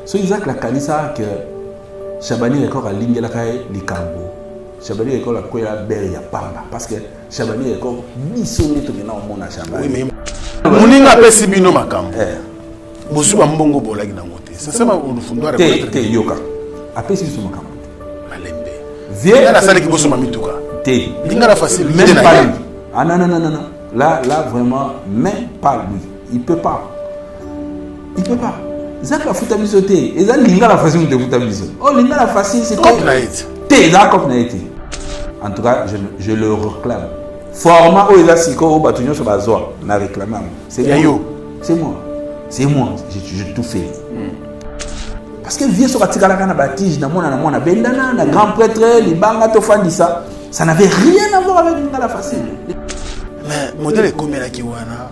So Isaac la kanisa que Chabani Record a ligne la kaye likambo. Chabani Record la koya belle ya pamba parce que Chabani Record misoni to mena omona Chabani. Oui mais moninga pesi bino makambo. Bosuba mbongo bolaki na ngote. Sasa ma unufundwa te yoka. Apesi biso makambo. Malembe. Viens la salle qui bosse ma mituka. Te. Linga la facile. Même pas lui. Ah non. Là vraiment même pas lui. Il peut pas. Zach a foutu biso te. Et ça linga la facile de foutu biso. Oh linga la facile c'est comme naït. Te d'accord naït. En tout cas, je le réclame. Format où il a siko au bâtonnier sur la zone. On a réclamé. C'est moi. J'ai tout fait. Parce que vieux sur la tigala kana batige na mona bendana na grand prêtre les banga to fandisa, ça n'avait rien à voir avec linga la facile. Mais modèle est comme la kiwana.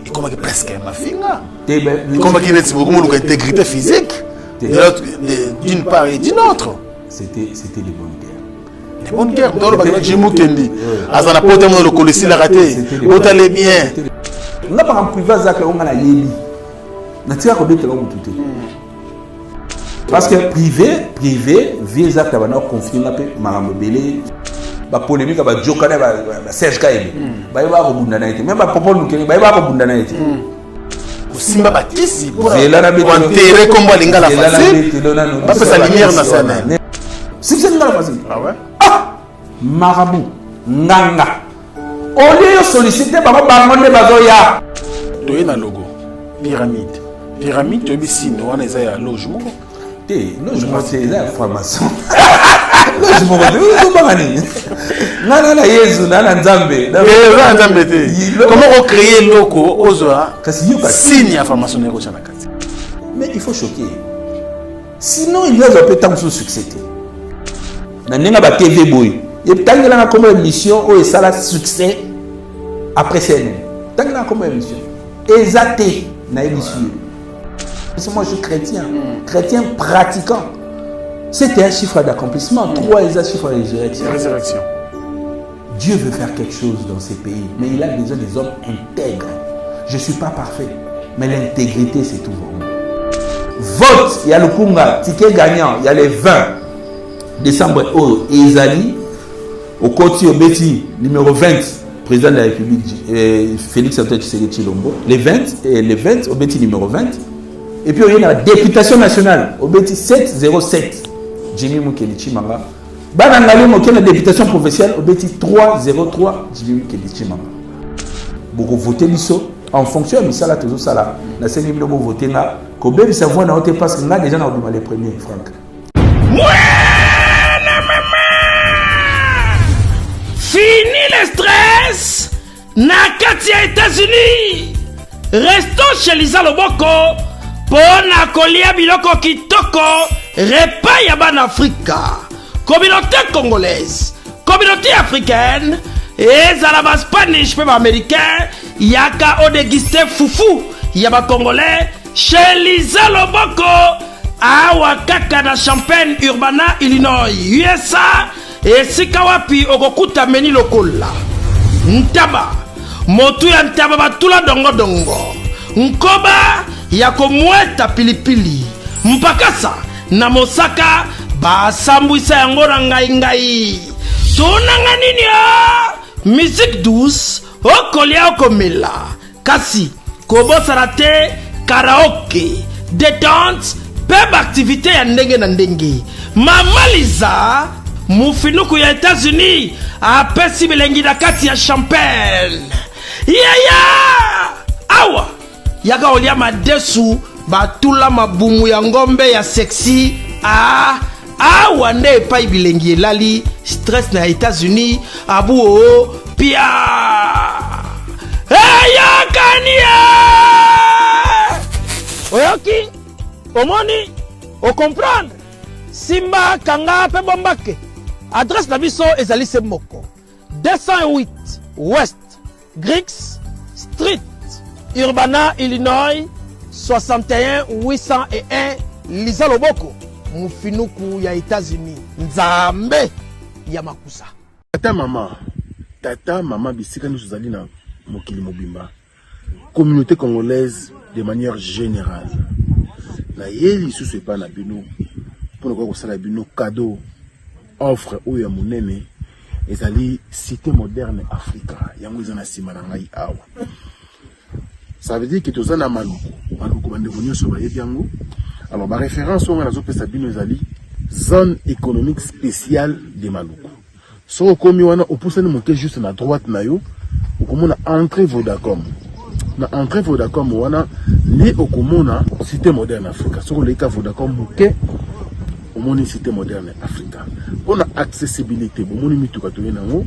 Et comme presque ma finga. Comme qui est beaucoup moins d'intégrité physique. D'une part et d'une autre. C'était les bonnes guerres. Les bonnes guerres. Dans le bagage Jimou Kendi. Azana pote mo le colossi la raté. Otale bien. On a pas en privé ça que on a la yebi. Na tira ko bete ko mututé. Parce que privé vieux ça que bana confier na pe marambo belé. Ba polémique ba jokana ba Serge Kayebi. Ba yeba ko bunda na été. Même ba popo nous ba yeba ko bunda na été. Simba bakisi pour enterrer comme linga la facile. Ba pesa lumière na sana. Si c'est linga la facile. Ah ouais. Marabout nganga. Au lieu de solliciter ba bangonde bazoya. Toye na logo. Pyramide to bi signe wana eza ya logement. Logement c'est la formation. Logement de bangani. Na Yesu na Nzambe. Comment recréer logo ozoa signe ya formation na kocha na kati. Mais il faut choquer. Sinon il y a un peu tant de succès. Na ninga ba TV boy. Et tangela na comme émission o ça la succès après scène. Tangela comme émission. Exacté na émission. Parce que moi je suis chrétien pratiquant. C'était un chiffre d'accomplissement. 3 est un chiffre de résurrection. Dieu veut faire quelque chose dans ces pays, mais il a besoin des hommes intègres. Je ne suis pas parfait, mais l'intégrité c'est tout. Vote, il y a le Kunga, ticket gagnant, il y a les 20 décembre au Ezali, au Koti Obeti, numéro 20, président de la République, Félix Antoine Tshisekedi Tshilombo, les 20 Obeti numéro 20. Et puis, il y a la députation nationale, au BT 707, Jimmy Mukeli Chimanga. Banangali Moké, la députation provinciale, au BT 303, Jimmy Mukeli Chimanga. Beaucoup voté l'ISO, en fonction de ça, là, toujours ça, là. La scène, il faut voter là. Quand même, ça voit, on a voté parce que là, déjà, on a les premiers, Franck. Fini le stress! Nakatia États-Unis! Restons chez Lisa Loboko. Pona kolia biloko kitoko repas ya ban Afrika. Communauté congolaise, communauté africaine, ezala ba Spanish pe ba américain, yaka o déguster foufou ya ba congolais chez Lisa Loboko awa kaka na Champaign Urbana Illinois USA esika wapi okokuta meni lokola ntaba motu ya ntaba batula dongo nkoba ya komweta pilipili mpakasa na mosaka basambwisa yango na ngai tonanga nini musique douce okolia okomela kasi kobosana te karaoke détente pe activité ya ndenge na ndenge mamaliza mufinuku ya États-Unis apesi bilengi na kati ya Champagne awa yaka olia madesu batula mabumu ya ngombe ya sexy awa nde epai bilengi elali stress na États-Unis abu pia yakania oyoki omoni o comprendre simba kanga pe bombake adresse na biso ezali se moko 208 West Griggs Street Urbana, Illinois, 61 801 Lisa Loboko, mufinuku ya États-Unis. Nzambe ya makusa. Tata mama bisika nous allons na mokili mobimba. Communauté congolaise de manière générale. na yeli susu pas na bino pour le ko sala bino cadeau offre ou ya monene ezali cité moderne Africa yango ezana sima na ngai awa. Ça veut dire que tous na maluku bande vonyo so ba yango. Alors ma référence on a zo pesa bino ezali zone économique spéciale de Maluku. So komi wana opusani monter juste na droite na yo okomona entrée Vodacom. Na entrée Vodacom wana li okomona cité moderne Africa. So le ka Vodacom muke omoni cité moderne Africa. On a accessibilité bomoni mituka to yenango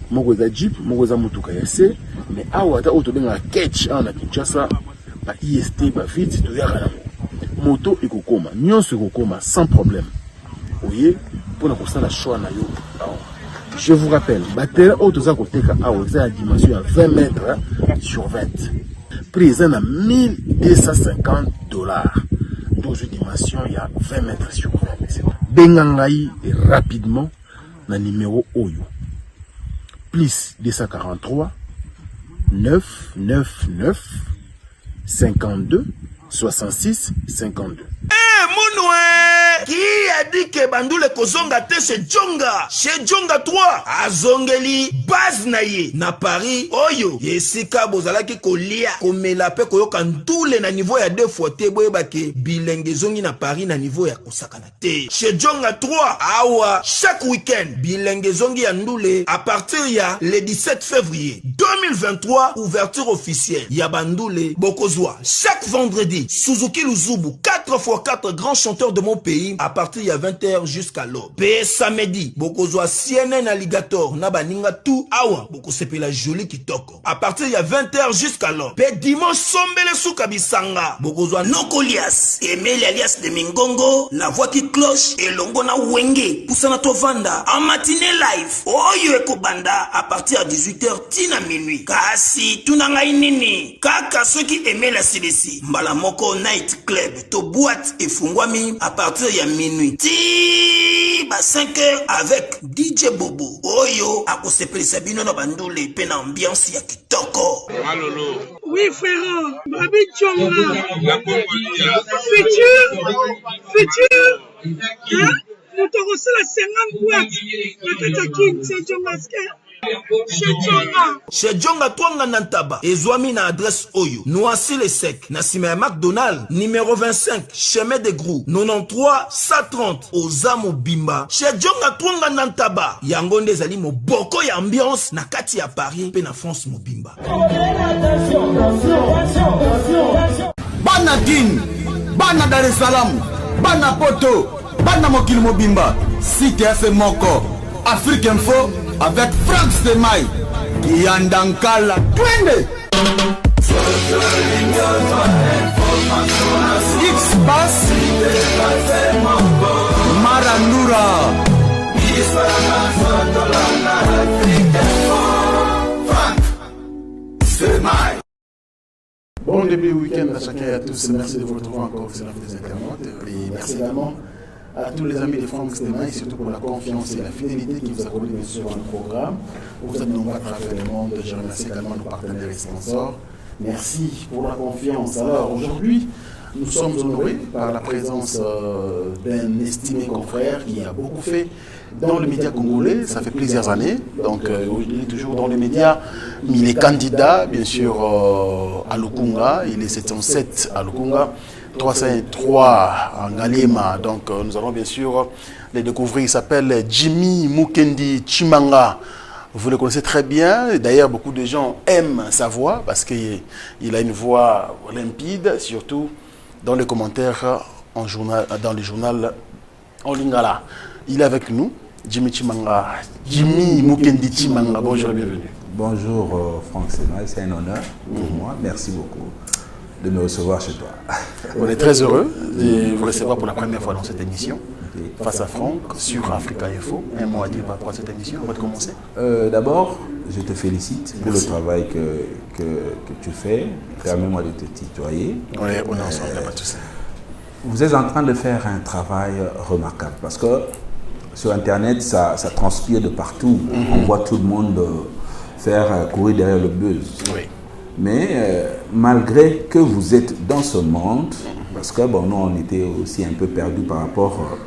moko za jeep moko za mutuka ya se mais awa ta auto benga catch ana Kinshasa ba IST ba vite to yaka moto ekokoma nyonso ekokoma sans problème. Voyez pour la la choix na yo. Je vous rappelle batterie auto za koteka awa za dimension à 20 mètres sur 20. Prix à $1250. Dans une dimension il y a 20 mètres sur 20. Bengangai rapidement na numéro Oyo. Plus 243 999 52 66 52. Qui a dit que Bandoule Kozonga te chez Djonga? Chez Djonga 3, Azongeli, base naye, na Paris, Oyo, Yesika Bozalaki kolia, komela pe koyoka ndoule na niveau ya 2 fois te, boye bake, bilenge zongi na Paris na niveau ya kosakana te. Chez Djonga 3, awa, chaque week-end, bilenge zongi ya ndoule, à partir ya le 17 février 2023, ouverture officielle, ya Bandoule, Bokozwa, chaque vendredi, Suzuki Luzubu, 4x4 grands chanteurs de mon pays, à partir il y a 20h jusqu'à l'aube. Pe samedi, Bokozwa CNN Alligator, Nabaninga tout, awa, Boko sepe la jolie kitoko. À partir il y a 20h jusqu'à l'aube. Pe dimanche sombele souka bisanga, Bokozwa Nokolias, Emeli alias de Mingongo, la voix qui cloche, et longo na wenge, Poussana Tovanda, en matinée live, Oyo Eko Banda, à partir à 18h, tina minuit. Kasi, tunanga inini, kaka ceux qui aimaient la CDC, Malamoko Night Club, to boîte et fungwami, à partir il y a minuit. Ti ba 5h avec DJ Bobo. Oyo akosepeli sabino na Bandoule pe na ambiance ya kitoko. Malolo. Oui frère, Babi Djonga. Futur. Hein? Nous te reçons la 50 boîtes. La Katakin, c'est Djonga. Chez Djonga Twanga Nantaba, Ezwami na adresse Oyo, Noisy le Sec, Nassime McDonald, numéro 25, chemin de Grou, 93 130, Ozamo Bimba. Chez Djonga Twanga Nantaba, Yangonde Zali mo boko ya ambiance, na kati ya Paris, pe na France mo Bimba. Bana Guine, Bana Dar es Salaam, Bana Poto, Bana Mokil Mobimba, Cité FM Moko, Afrique Info, avec Frank Stemai, Yandankala, Twende. X-Bass, Marandura, Frank Stemai. Bon début week-end à chacun et à tous. Merci de vous retrouver encore sur la des internautes. Et merci également à tous les amis de Frank Stemai, surtout pour la confiance et la fidélité qui vous accordent bien sûr dans le programme. Vous êtes nombreux à travers le monde. Je remercie également nos partenaires et sponsors. Merci pour la confiance. Alors aujourd'hui, nous sommes honorés par la présence d'un estimé confrère qui a beaucoup fait dans le média congolais. Ça fait plusieurs années. Donc il est toujours dans les médias. Il est candidat, bien sûr, à Lukunga. Il est 707 à Lukunga. 303 en Galema, donc nous allons bien sûr les découvrir. Il s'appelle Jimmy Mukendi Chimanga. Vous le connaissez très bien. D'ailleurs, beaucoup de gens aiment sa voix parce qu'il a une voix limpide, surtout dans les commentaires en journal, dans le journal en lingala. Il est avec nous, Jimmy Chimanga. Jimmy Mukendi Chimanga. Bonjour et bienvenue. Bonjour Frank Stemai, c'est un honneur pour moi. Merci beaucoup de me recevoir chez toi. On est très heureux de vous recevoir pour la première fois dans cette émission, face à Franck, sur Africa Info. Un mot à dire par rapport à cette émission, on va commencer. D'abord, je te félicite pour le travail que tu fais. Permets-moi de te tutoyer. Oui, on est ensemble, il n'y a pas de souci. Vous êtes en train de faire un travail remarquable parce que sur Internet, ça transpire de partout. On voit tout le monde faire courir derrière le buzz. Oui. Mais malgré que vous êtes dans ce monde, parce que bon, nous, on était aussi un peu perdus par rapport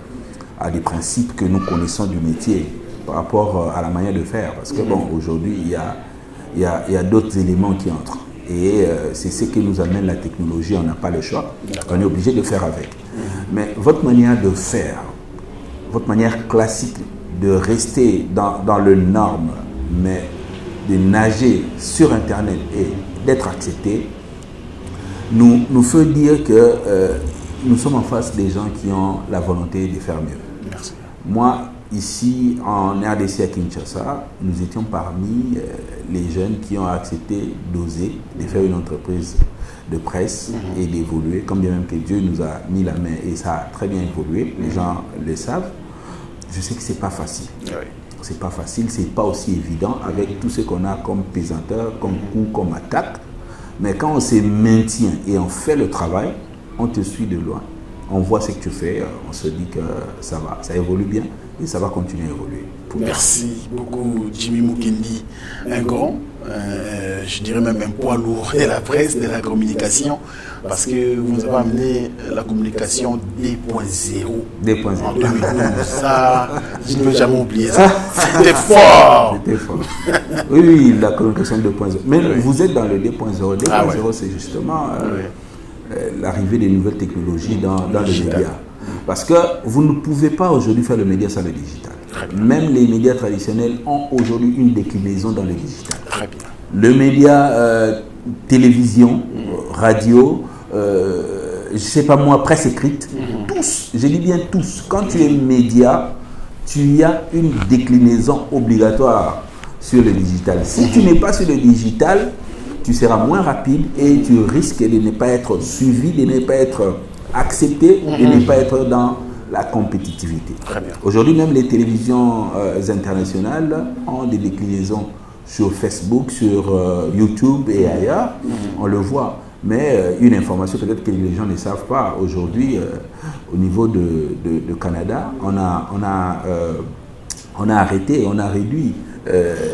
à des principes que nous connaissons du métier, par rapport à la manière de faire. Parce que bon, aujourd'hui, il y a d'autres éléments qui entrent. Et c'est ce que nous amène la technologie, on n'a pas le choix, on est obligé de faire avec. Mais votre manière de faire, votre manière classique de rester dans le norme, mais de nager sur Internet et d'être accepté, nous fait dire que nous sommes en face des gens qui ont la volonté de faire mieux. Merci. Moi, ici, en RDC à Kinshasa, nous étions parmi les jeunes qui ont accepté d'oser, de faire une entreprise de presse et d'évoluer, comme bien même que Dieu nous a mis la main et ça a très bien évolué, les gens le savent. Je sais que c'est pas facile. Oui. C'est pas facile, c'est pas aussi évident avec tout ce qu'on a comme pesanteur, comme coup, comme attaque. Mais quand on se maintient et on fait le travail, on te suit de loin. On voit ce que tu fais, on se dit que ça va, ça évolue bien et ça va continuer à évoluer. Merci beaucoup Jimmy Mukendi, un grand, je dirais même un poids lourd de la presse, de la communication, parce que vous avez amené la communication 2.0 en 2012. Ça, je ne vais jamais oublier ça. C'était fort. C'était fort. Oui, la communication 2.0. Mais vous êtes dans le 2.0. 2.0, c'est justement l'arrivée des nouvelles technologies dans le média. Parce que vous ne pouvez pas aujourd'hui faire le média sans le digital. Même les médias traditionnels ont aujourd'hui une déclinaison dans le digital. Très bien. Le média télévision, radio, je ne sais pas moi, presse écrite, tous, je dis bien tous, quand tu es média, tu as une déclinaison obligatoire sur le digital. Si tu n'es pas sur le digital, tu seras moins rapide et tu risques de ne pas être suivi, de ne pas être accepté, de ne pas être dans la compétitivité. Aujourd'hui, même les télévisions internationales ont des déclinaisons sur Facebook, sur YouTube et ailleurs. On le voit. Mais une information peut-être que les gens ne savent pas. Aujourd'hui, au niveau de Canada, on a arrêté, on a réduit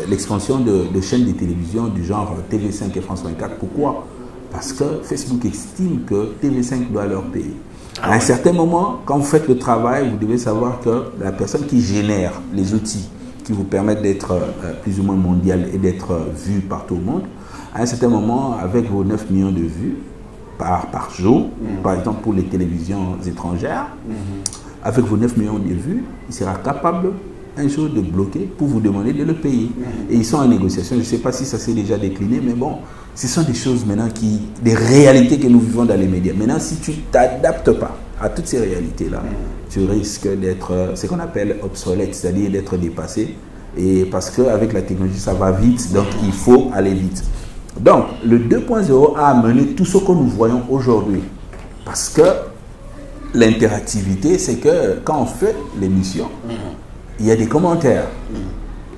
l'expansion de chaînes de télévision du genre TV5 et France 24. Pourquoi? Parce que Facebook estime que TV5 doit leur payer. À un certain moment, quand vous faites le travail, vous devez savoir que la personne qui génère les outils qui vous permettent d'être plus ou moins mondial et d'être vu par tout le monde, à un certain moment, avec vos 9 millions de vues par jour, par exemple pour les télévisions étrangères, avec vos 9 millions de vues, il sera capable un jour de bloquer pour vous demander de le payer. Et ils sont en négociation, je ne sais pas si ça s'est déjà décliné, mais bon, ce sont des choses maintenant des réalités que nous vivons dans les médias. Maintenant, si tu ne t'adaptes pas à toutes ces réalités-là, tu risques d'être ce qu'on appelle obsolète, c'est-à-dire d'être dépassé. Et parce qu'avec la technologie, ça va vite, donc il faut aller vite. Donc, le 2.0 a amené tout ce que nous voyons aujourd'hui. Parce que l'interactivité, c'est que quand on fait l'émission, il y a des commentaires.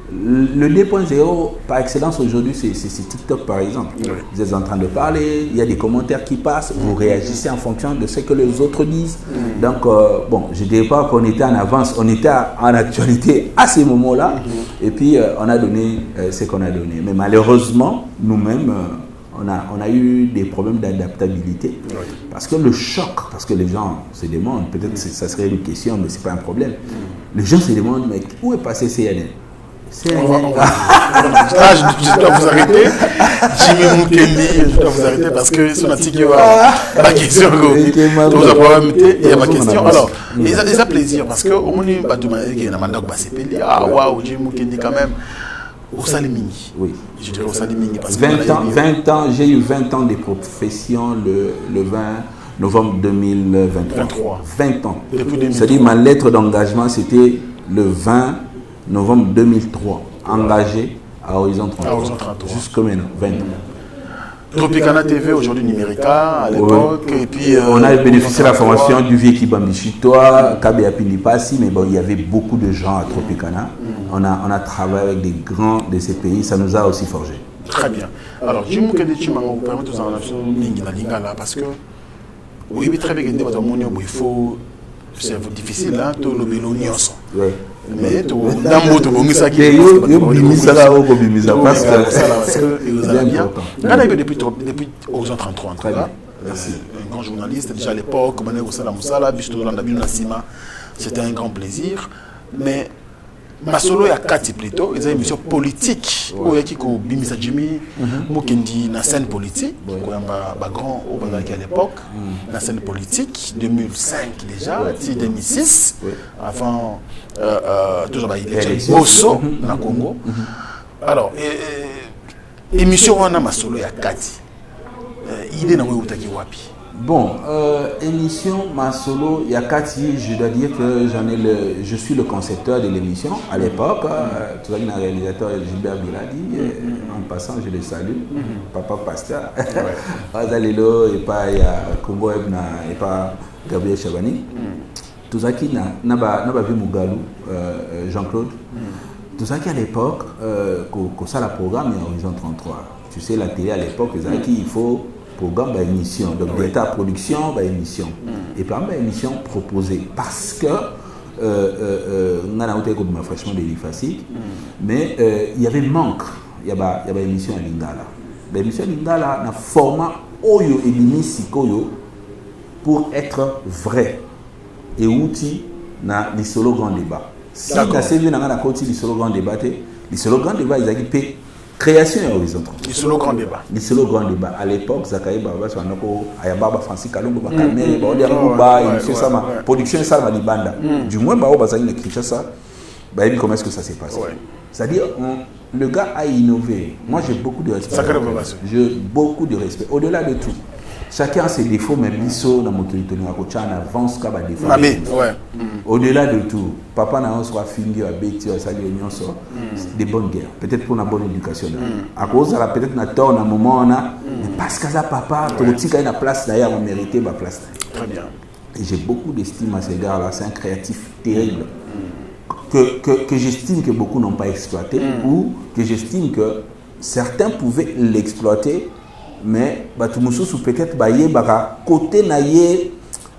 Le 2.0 par excellence aujourd'hui, c'est TikTok par exemple. Vous êtes en train de parler, il y a des commentaires qui passent, vous réagissez en fonction de ce que les autres disent. Donc, bon, je ne dirais pas qu'on était en avance, on était en actualité à ces moments-là. Et puis, on a donné ce qu'on a donné. Mais malheureusement, nous-mêmes, on a eu des problèmes d'adaptabilité. Parce que le choc, parce que les gens se demandent, peut-être que ça serait une question, mais ce n'est pas un problème. Les gens se demandent, mais où est passé CNN? Je dois vous arrêter. Jimmy Mukendi, je dois vous arrêter parce que c'est ma question. Il y a ma question. Alors, il a plaisir parce que au moins, il y a un mandat qui va ah waouh, Jimmy Mukendi quand même. Au Salimingi. Oui. Je dirais au Salimingi parce que 20 ans, j'ai eu 20 ans de profession le 20 novembre 2023. 20 ans. C'est-à-dire ma lettre d'engagement, c'était le 20 novembre 2003, engagé à Horizon 33. Jusqu'à maintenant, 20 ans. Tropicana TV, aujourd'hui Numérica, à l'époque. Et puis, on a bénéficié de la formation du vieux Kibambi Chitoa, Kabea Pindipasi, mais bon, il y avait beaucoup de gens à Tropicana. On a travaillé avec des grands de ces pays, ça nous a aussi forgé. Très bien. Alors, je me dis que tu m'as permis de vous en parce que, oui, très bien, il faut. C'est difficile, hein, tout le bélonios. Oui. Mais tout d'abord, tout le monde ça qui est parce que c'est important. Depuis Horizon 33, en tout cas. Merci. grand journaliste. Déjà à l'époque, c'était un grand plaisir. Mais Masolo et Akati plutôt, ils ont une émission politique. Il y a qui Bimisa Jimmy, Mokendi, na scène politique. Il y a grand au à l'époque, la scène politique, 2005 déjà, 2006, avant toujours Bosso, na Congo. Alors, émission on a Masolo et Akati. Il est dans le wapi. Bon, émission Masolo Yakati, je dois dire que je suis le concepteur de l'émission à l'époque. Tu vois, un réalisateur Gilbert Biladi, en passant, je le salue, Papa Pasteur, Azalelo et pas Congo Ebna et pas Gabriel Chabani. Tout ça qui n'a pas vu Mougalou, Jean-Claude. Tout ça qui à l'époque, que ça la programme est Horizon 33. Tu sais, la télé à l'époque, il faut programme bah, émission, donc d'état production bah, émission et par exemple émission proposée parce que on a été comme franchement des facile mais il y avait manque il y a émission à Lingala l'émission à Lingala na format oyo et sikoyo pour être vrai et outil na les solo grand débat si na sévi na côté les solo grand débat ils a qui création et horizon. Les solo grand débat. Les solo grand débat. À l'époque, Zakaï Baba, sur un Ayababa, Francis Kalongo, Bakamé, Baodia, production, ça, Malibanda. Du moins, Bao Bazani écrit ça. Comment est-ce que ça s'est passé? C'est-à-dire, le gars a innové. Moi, j'ai beaucoup de respect. J'ai beaucoup de respect. Au-delà de tout, chacun a ses défauts, mais Bisso, dans mon territoire, on avance comme un défaut. Au-delà de tout, papa n'a pas fini à Béti, à Sali, des bonnes guerres. Peut-être pour une bonne éducation. À cause de la peut-être na tort, à un moment, on a, mais parce que ça, papa, tu as une place d'ailleurs, on méritait ma place. Très bien. Et j'ai beaucoup d'estime à ces gars-là. C'est un créatif terrible. Que j'estime que beaucoup n'ont pas exploité, ou que j'estime que certains pouvaient l'exploiter. Mais peut-être côté naïe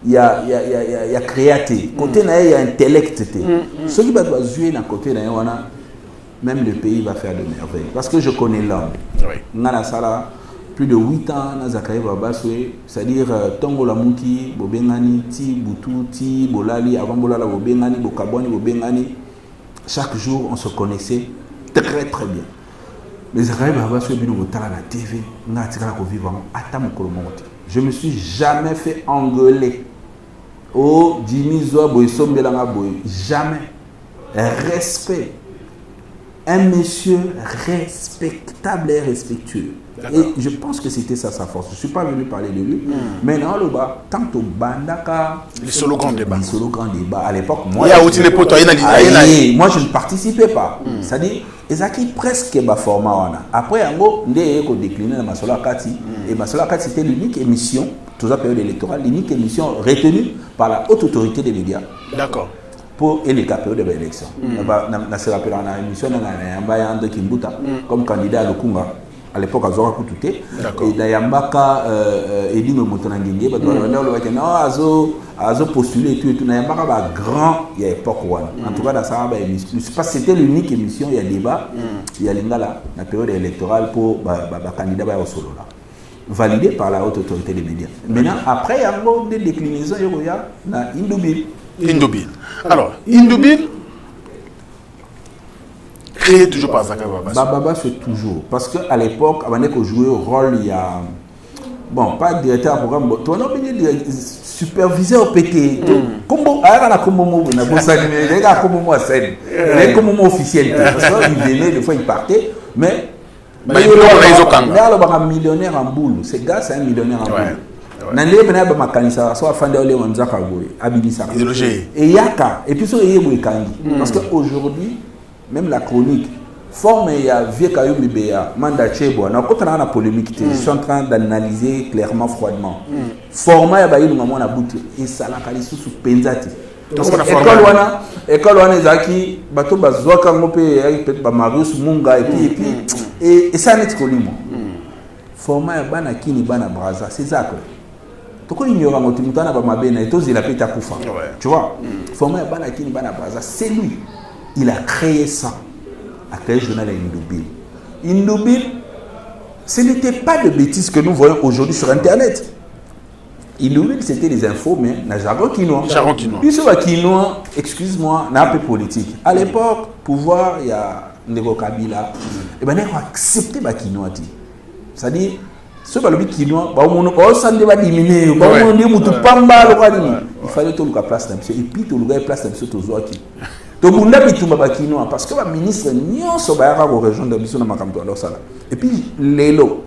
il y a créaté côté naïe il y a intellect ce qui va jouer d'un côté naïe même le pays va faire de merveilles parce que je connais l'homme ngana sala plus de 8 ans na Zakaï Baba c'est-à-dire Tongo la Muki bobengani ti butu ti bolali avant bolala bobengani bokaboni bobengani chaque jour on se connaissait très très bien. Mais je me suis jamais fait engueuler. Oh, Jimmy Zoa Boysom Belanga Boy. Jamais. Respect. Un monsieur respectable et respectueux. Et je pense que c'était ça sa force. Je ne suis pas venu parler de lui. Mais non, le bas, tant au Bandaka. Les solo grand débat. Les solo grand débat. À l'époque, moi. Moi, je ne participais pas. C'est-à-dire, Ezaki presque ma format. Après, en gros, on a décliné dans Masolo Akati. Et Masolo Akati, c'était l'unique émission, toute la période électorale, l'unique émission retenue par la haute autorité des médias. D'accord. Pour les période de l'élection. On se rappelle dans l'émission, on a un Kimbuta comme candidat à l'Okunga. À l'époque, à Zora Koutouté. Et Nayambaka, Edino Motonangenge, Azo postulé et tout. Nayambaka va grand, il y a l'époque. En tout cas, dans ça, c'était l'unique émission, il y a débat, il y a l'ingala, la période électorale pour le candidat au solo. Validé par la haute autorité des médias. Maintenant, après, il y a des déclinaisons, il y a Indobil. Indobil. Alors, Indobil. Créé toujours par Zakaï Baba. Baba c'est toujours. Parce qu'à l'époque, avant qu'on jouait au rôle, il y a. Bon, pas directeur de programme, tu vois, superviseur PT. Comme on a comme on a scène. Comme on officiel. Parce qu'il venait, des fois il partait. Mais. Il y a un millionnaire en boule. Ce gars, c'est un millionnaire en boule. Nandé bena ba makanisa so afanda ole wanzaka boye abibisa. Et yaka et puis so yebo ikangi parce que aujourd'hui même la chronique forme ya vieux Kayumbi Beya manda chebo na kotana na polémique je suis en train d'analyser clairement froidement format ya bayilu ngamo na butu et sala kali susu penzati école wana ezaki bato bazwaka ngope peut-être ba Marius Munga et puis et ça net kolimo format ya bana kini bana braza c'est ça quoi. Pourquoi il y aura un mutana ba mabena et tous il a pété à Koufa. Tu vois, format bana kini bana braza, c'est lui. Il a créé ça. A créé le journal Indobil. Indobil, ce n'était pas de bêtises que nous voyons aujourd'hui sur internet. Ilouville, c'était des infos, mais na jargon quinois. Jargon quinois. Puis sur le quinois, excuse-moi, n'a un peu politique. À l'époque, pouvoir, il y a Nego Kabila. Et ben, on a accepté le quinois. C'est-à-dire, ce que le quinois, on diminuer, il fallait tout le place d'un et puis tout le place d'un monsieur Tozoaki. Donc, on a mis tout le quinois parce que le ministre n'y sur la région de Bissou et puis, l'élo,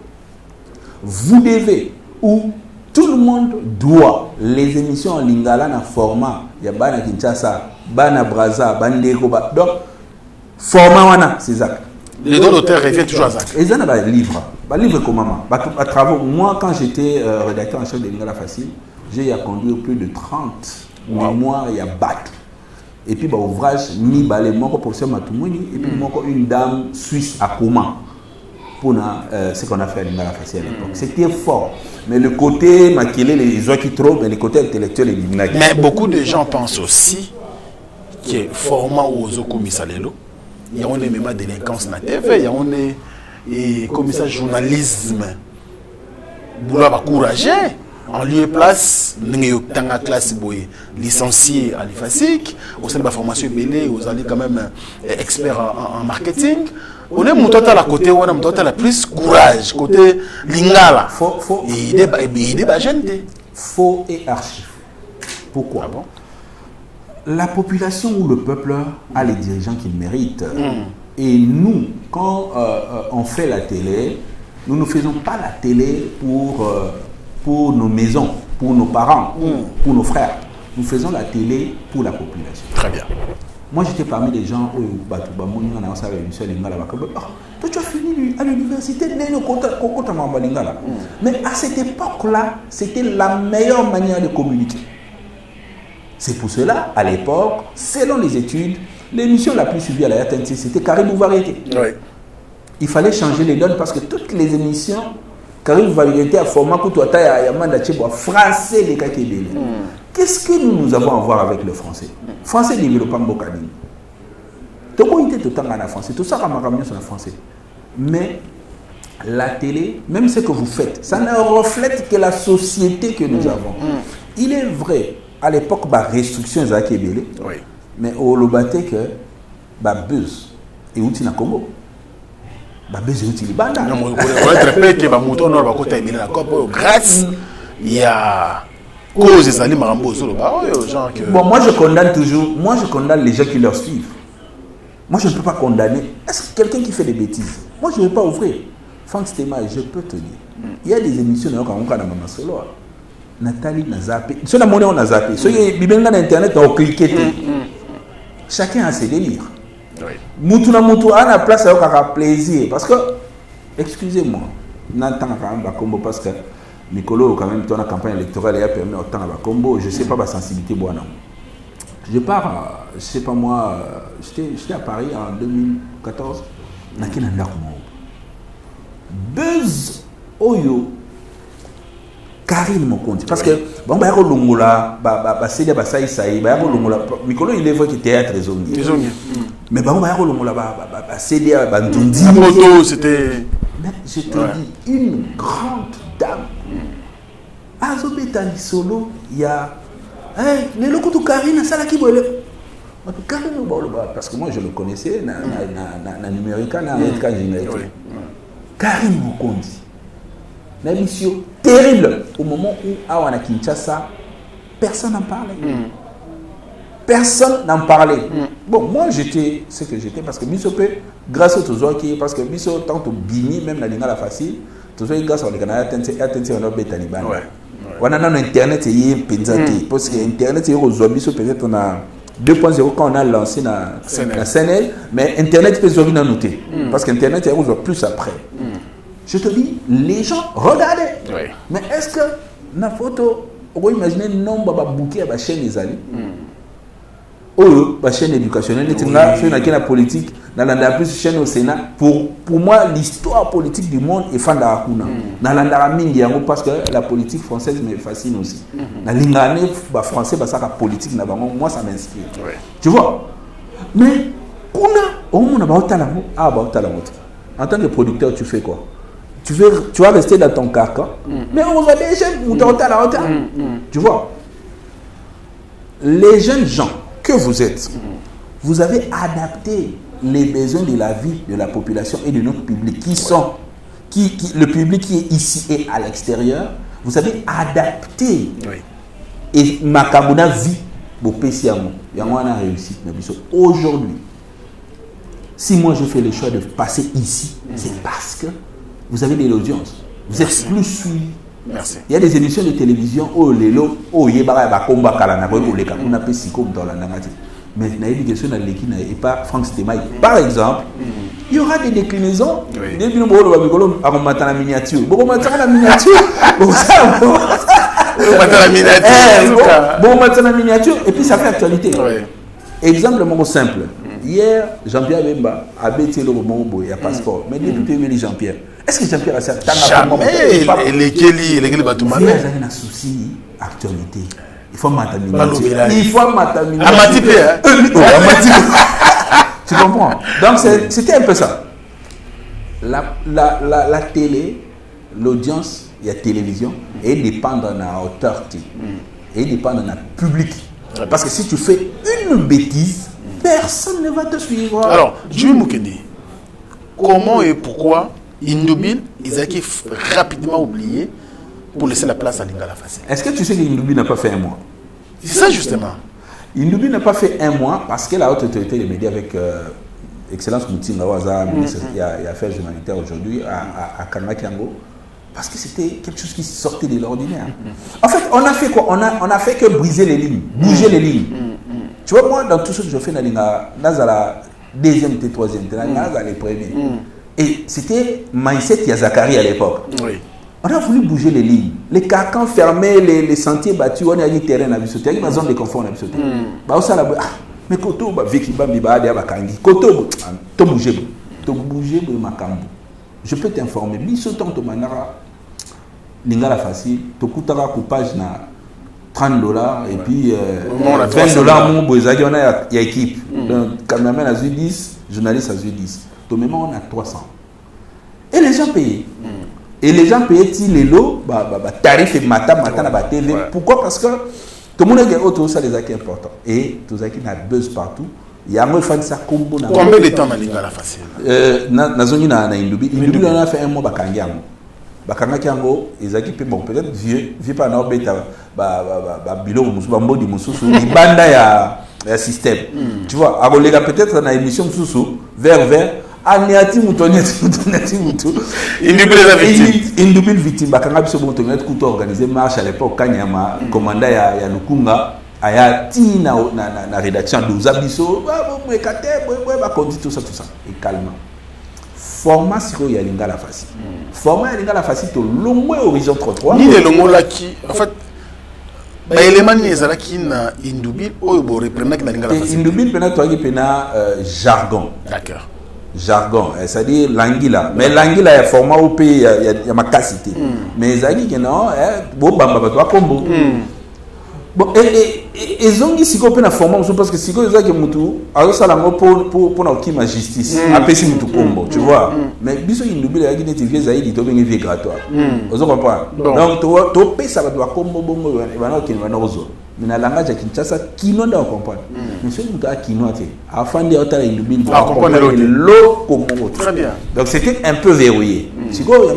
vous devez, ou tout le monde doit, les émissions en lingala dans format, il y a Bana Kinshasa, Bana Braza, Bandeko, donc, format wana, c'est ça. Les deux auteurs reviennent toujours à Zach. Et ça, il y a des livres. Des livres comme maman. À travers, moi, quand j'étais rédacteur en chef de Lingala Facile, j'ai conduit plus de 30 mémoires, il y a BAT. Et puis, ouvrage, ni balé, mon professeur Matoumouni, et puis, une dame suisse à Koma. Pour ce qu'on a fait à Lingala Facile à l'époque. C'était fort. Mais le côté maquillé, les gens qui trop, mais le côté intellectuel est Lingala. Mais beaucoup de gens pensent aussi que format ou Ozoko Misalelo, il y a une même délinquance na TV, il y a une comme ça journalisme. Boula va courager en lieu et place, tanga classe boy licencié à l'IFASIC, au sein de la formation belé, vous allez quand même expert en marketing. On est monté à la côté, on est monté à la plus courage côté lingala. Il est gente. Faux et archive. Pourquoi? Ah bon? La population ou le peuple a les dirigeants qu'il mérite. Et nous, quand on fait la télé, nous ne faisons pas la télé pour nos maisons, pour nos parents, pour nos frères. Nous faisons la télé pour la population. Très bien. Moi, j'étais parmi les gens où toi, tu as fini à l'université, mais à cette époque-là, c'était la meilleure manière de communiquer. C'est pour cela, à l'époque, selon les études, l'émission la plus suivie à la RTNC, c'était Caribou Variété. Oui. Il fallait changer les donnes parce que toutes les émissions, Caribou Variété a format français les Kakébélé. Qu'est-ce que nous avons à voir avec le français? Français développement Bokadine. Tout le monde était tout le temps en français. Tout ça, c'est en français. Mais la télé, même ce que vous faites, ça ne reflète que la société que nous avons. Il est vrai, à l'époque, la restriction est Kakébélé. Oui. Mais au Lobaté que la buzz est outil na Congo. La buzz est outil Libanda. Non, on être prêt que mouton nord va côté la COP grâce il y a cause des animaux marambo sur le genre que bon, moi je condamne toujours, moi je condamne les gens qui leur suivent. Moi je ne peux pas condamner. Est-ce que quelqu'un qui fait des bêtises? Moi je ne vais pas ouvrir. Franck Stéma, je peux te dire. Il y a des émissions quand on a Mama Solo. Nathalie n'a zappé. Si on a monnaie, on a zappé. Si on a internet, on a cliqué. Chacun a ses délires. oui. Moutou na moutou a la place à avoir plaisir. Parce que, excusez-moi, n'entends quand même Bakombo parce que Nicolo, quand même, ton campagne électorale a permis autant à Bakombo. Je ne sais pas ma sensibilité. Je pars, je ne sais pas moi, j'étais à Paris en 2014. Buzz Oyo. Karine Mokonzi. Parce que, bon, bah, Longola, c'est des bassailles, ça y est, bah, Longola, Mikolo, il est vrai qu'il était très zongi. Mais, bah, Longola, c'est des bandundi. La moto, c'était. Mais je te dis, une grande dame. Azobetani solo, il y a. Les locaux de Karine, ça là qui voit. Karine, parce que moi, je le connaissais, na numérique, na générique. Karine Mokonzi. Une émission terrible au moment où à Kinshasa, personne n'en parlait. Personne n'en parlait. Bon, moi j'étais ce que j'étais parce que Missope, grâce au Tozo qui parce que Misso tant au Bini, même la Lingala facile, Tozo grâce au Canada, attention on a bé Taliban. On a un internet et pensati parce que internet c'est aux Misso peut-être on a 2.0 quand on a lancé la scène, mais internet peut se noter parce que internet c'est aux plus après. Je te dis, les gens regardaient. Oui. Mais est-ce que la photo, on peut imaginer le nombre de bouquets à la chaîne des alliés? La chaîne éducationnelle, la politique, la plus chaîne au Sénat. Pour moi, l'histoire politique du monde est fan d'Arakuna. Parce que la politique française me fascine aussi. La ligne français, la politique, moi ça m'inspire. Oui. Tu vois? Mais, en tant que producteur, tu fais quoi? tu vas rester dans ton carcan. Mais on va des jeunes, tu vois. Les jeunes gens que vous êtes, vous avez adapté les besoins de la vie de la population et de notre public le public qui est ici et à l'extérieur, vous avez adapté et Makamuna vit au PCAMO. Et on a réussi. Aujourd'hui, si moi je fais le choix de passer ici, c'est parce que vous avez de l'audience. Vous êtes plus suivis. Merci. Il y a des émissions de télévision où les lots, combat kalana, on appelle Siko dans la Namati. Mais il y a des questions dans l'équipe et pas Franck Stémaï. Par exemple, il y aura des déclinaisons. Depuis le moment où on va mettre la miniature. Bon, on va mettre la miniature. Et puis ça fait actualité. Exemple simple. Hier, Jean-Pierre Bemba a bêté le moment où il y a passeport. Mais depuis il Jean-Pierre. Est-ce que Jean-Pierre a certains jamais les Batoumane. Il y a un souci actualité. Il faut m'ataminer. Tu comprends? Donc c'était un peu ça. La télé, l'audience, il y a télévision, et dépend de la hauteur, et dépend de la public. Parce que si tu fais une bêtise, personne ne va te suivre. Alors, Jules Moukedi, comment et pourquoi Indoubil, ils ont été rapidement oubliés pour laisser la place à Lingala Facile? Est-ce que tu sais qu'Indoubil n'a pas fait un mois? C'est ça justement. Indoubil n'a pas fait un mois parce que la haute autorité des médias avec Excellence Mouti Ngawaza, ministre des Affaires humanitaires aujourd'hui à Kangakiango, parce que c'était quelque chose qui sortait de l'ordinaire. En fait, on a fait quoi? On a fait que briser les lignes, bouger les lignes. Tu vois, moi, dans tout ce que je fais, dans la deuxième, troisième, dans les premiers. Et c'était mindset Yazakari à l'époque. Oui. On a voulu bouger les lignes. Les carcans fermés, les sentiers battus, on a dit terrain à Bissoté. Il y a une zone de confort à Bissoté. Mais Koto, Koto, tu bouges, je peux t'informer. Bissoté, tu manara, Lingala facile, tu coûtera coupage na $30 et puis $20, mon boisage, on a équipe. Donc, cameraman a 10, journaliste a 10. Tout le monde on a 300. Et les gens payent. Et les gens payent les lots, tarif et matin à la TV. Pourquoi? Parce que tout le monde a autour ça les acquis importants. Et tout ça qui n'a buzz partout. Il y a un fan ça combo. Combien de temps Lingala facile? Na zone na Indoubi. Indoubi on a fait un mois bakangiango. Bakangiango, ils acquis bon peut-être vieux pas na beta bilo musu bambodi musu ni banda ya système. Tu vois, agolega peut-être dans émission musu vers Aniati Moutoniati Indoubil victime, Bakanga Biso Moutoniati Kouto organisé marche à l'époque, Kanyama, commandant ya Lukunga, Aya Ti na rédaction de Zabiso, tout ça. Et calmement. Format Siro Yalinga facile. Format Yalinga facile, au long horizon 33. Ni les longs là qui, en fait, l'élément n'est là qui na Indoubil, ou reprendre qui na Yalinga facile. Indoubil, pena jargon. D'accord. Jargon, c'est-à-dire l'anguilla. Mais l'anguilla, il y a format au pays, il y a ma cassité. Mais les anguilles, non, bon, toi, combo. Bon, et zongi, si on peut format, parce que si on a mutu, alors ça, pour nous qui ma justice, après si mutu combo, tu vois. Mais biso il n'oublie la guinée, tu viens à il t'obéit vie gratuite. Vous comprenez? Donc, tu payes ça, tu vas combo, bongo, et maintenant, qui va nous mais dans le langage de Kinshasa, qui n'ont pas compris. Mais ceux qui ont qui n'ont pas, afin de faire une bille, l'eau comme très bien. Donc c'était un peu verrouillé. Si vous avez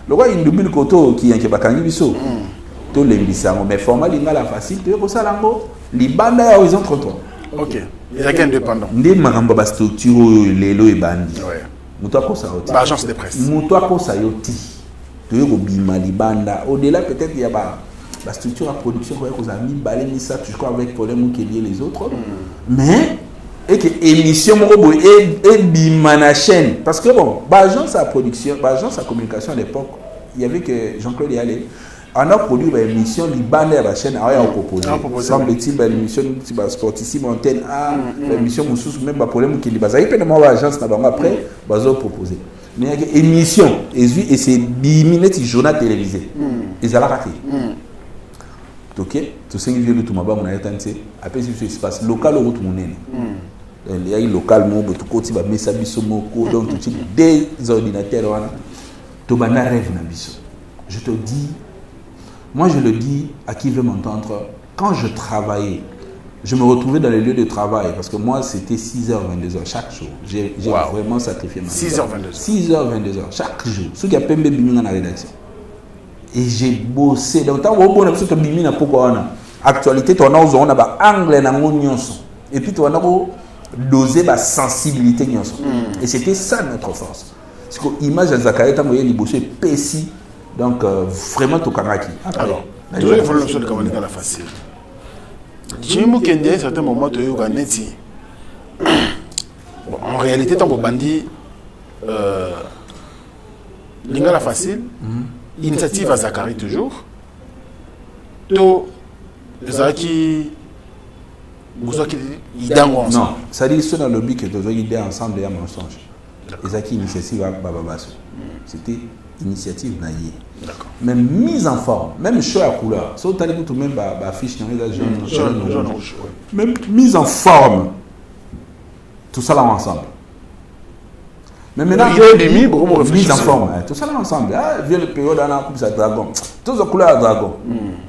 le roi une double coteau qui est Bakangi Bisso, tout l'embissement, mais format lingala facile, tu veux ça l'ango, l'ibanda à horizon 33. Ok. Il y a qu'un indépendant. Ndé maramba structure les lois et bandits. Moutoua ko sa oti. Agence de presse. Moutoua ko sa yoti. Tu veux bima libanda. Au-delà peut-être il y a la structure à production qu'on a mis balé mis ça je crois avec problème qui lié les autres mais et que émission et bimana chaîne parce que bon agence à production agence à communication à l'époque il y avait que Jean-Claude y allait on a produit une émission libane à la chaîne à proposer semble-t-il une émission sportive antenne A émission sous même problème qui lié ça il peut demander à l'agence après bazo proposer mais il y a émission et c'est 10 minutes journal télévisé ils allaient rater. Ok, tout ce qui vient de tout maba on a tenté après si ce passe local au tout monene il y a local mo tout côté ba mesa biso moko donc tout des ordinateurs Tobana rêve Nabiso. Je te dis, moi je le dis à qui veut m'entendre, quand je travaillais, je me retrouvais dans les lieux de travail parce que moi c'était 6h, 22h chaque jour. J'ai vraiment sacrifié ma vie. 6h, 22h. 6h, 22h chaque jour. Ce qui a pembe bimi dans la rédaction. Et j'ai bossé. Donc, tant que tu as bimi na pourquoi actualité, tu as anglais na nyonso. Et puis tu as dosé la sensibilité nyonso. Et c'était ça notre force. Parce que l'image de Zakaria, tu as bossé pessi. Donc vraiment tu as alors, tu as fait le choix de la facile. J'ai eu un certain moment de Yoganeti. En réalité, tant que bandit, l'ingala facile, initiative à Zachary toujours. To Zaki, vous qui idango ensemble. Non, ça dit sur le lobby que tu as idée ensemble et un mensonge. Et Zaki initiative à Bababasso. C'était initiative naïe. Même mise en forme, même choix à couleur. Si tu as tout même affiche jaune rouge. Même mise en forme. Tout ça là ensemble. Mais maintenant, mise en forme. Tout ça là ensemble. Vient le période dans la coupe à dragon. Tous les couleurs à dragon.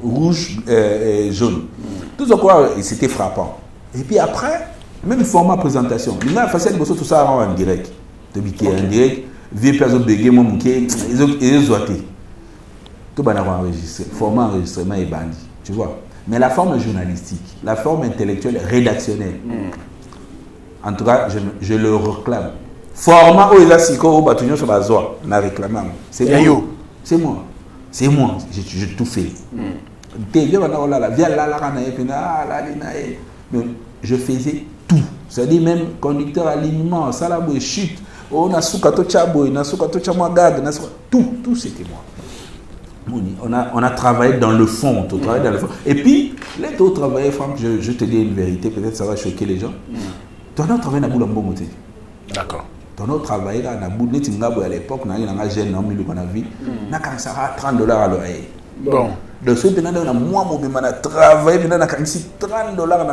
Rouge et jaune. Tous les couleurs, c'était frappant. Et puis après, même format présentation. Il m'a facile de tout ça en direct. De biquer en direct. Vieux personne de game, ils ont été. Tout le monde a enregistré. Format enregistrement et bandit. Tu vois. Mais la forme journalistique, la forme intellectuelle, rédactionnelle, en tout cas, je le réclame. Format où il a siko au bâtonnier sur la zone, on a réclamé. C'est moi. C'est moi. C'est moi. J'ai tout fait. Mais je faisais tout. C'est-à-dire même conducteur alignement, salabo et chute. On a soukato chaboy, na soukato chamagag, tout c'était moi. On a travaillé dans le fond, dans le fond. Et puis, les autres travailleurs, Franck, je te dis une vérité, peut-être ça va choquer les gens. Tu as travaillé dans le bon. D'accord. Tu as travaillé dans le bon à l'époque, on a un jeune homme qu'on a vu, on a $30 à loyer. Bon. De ce fait, on a travaillé, on a $30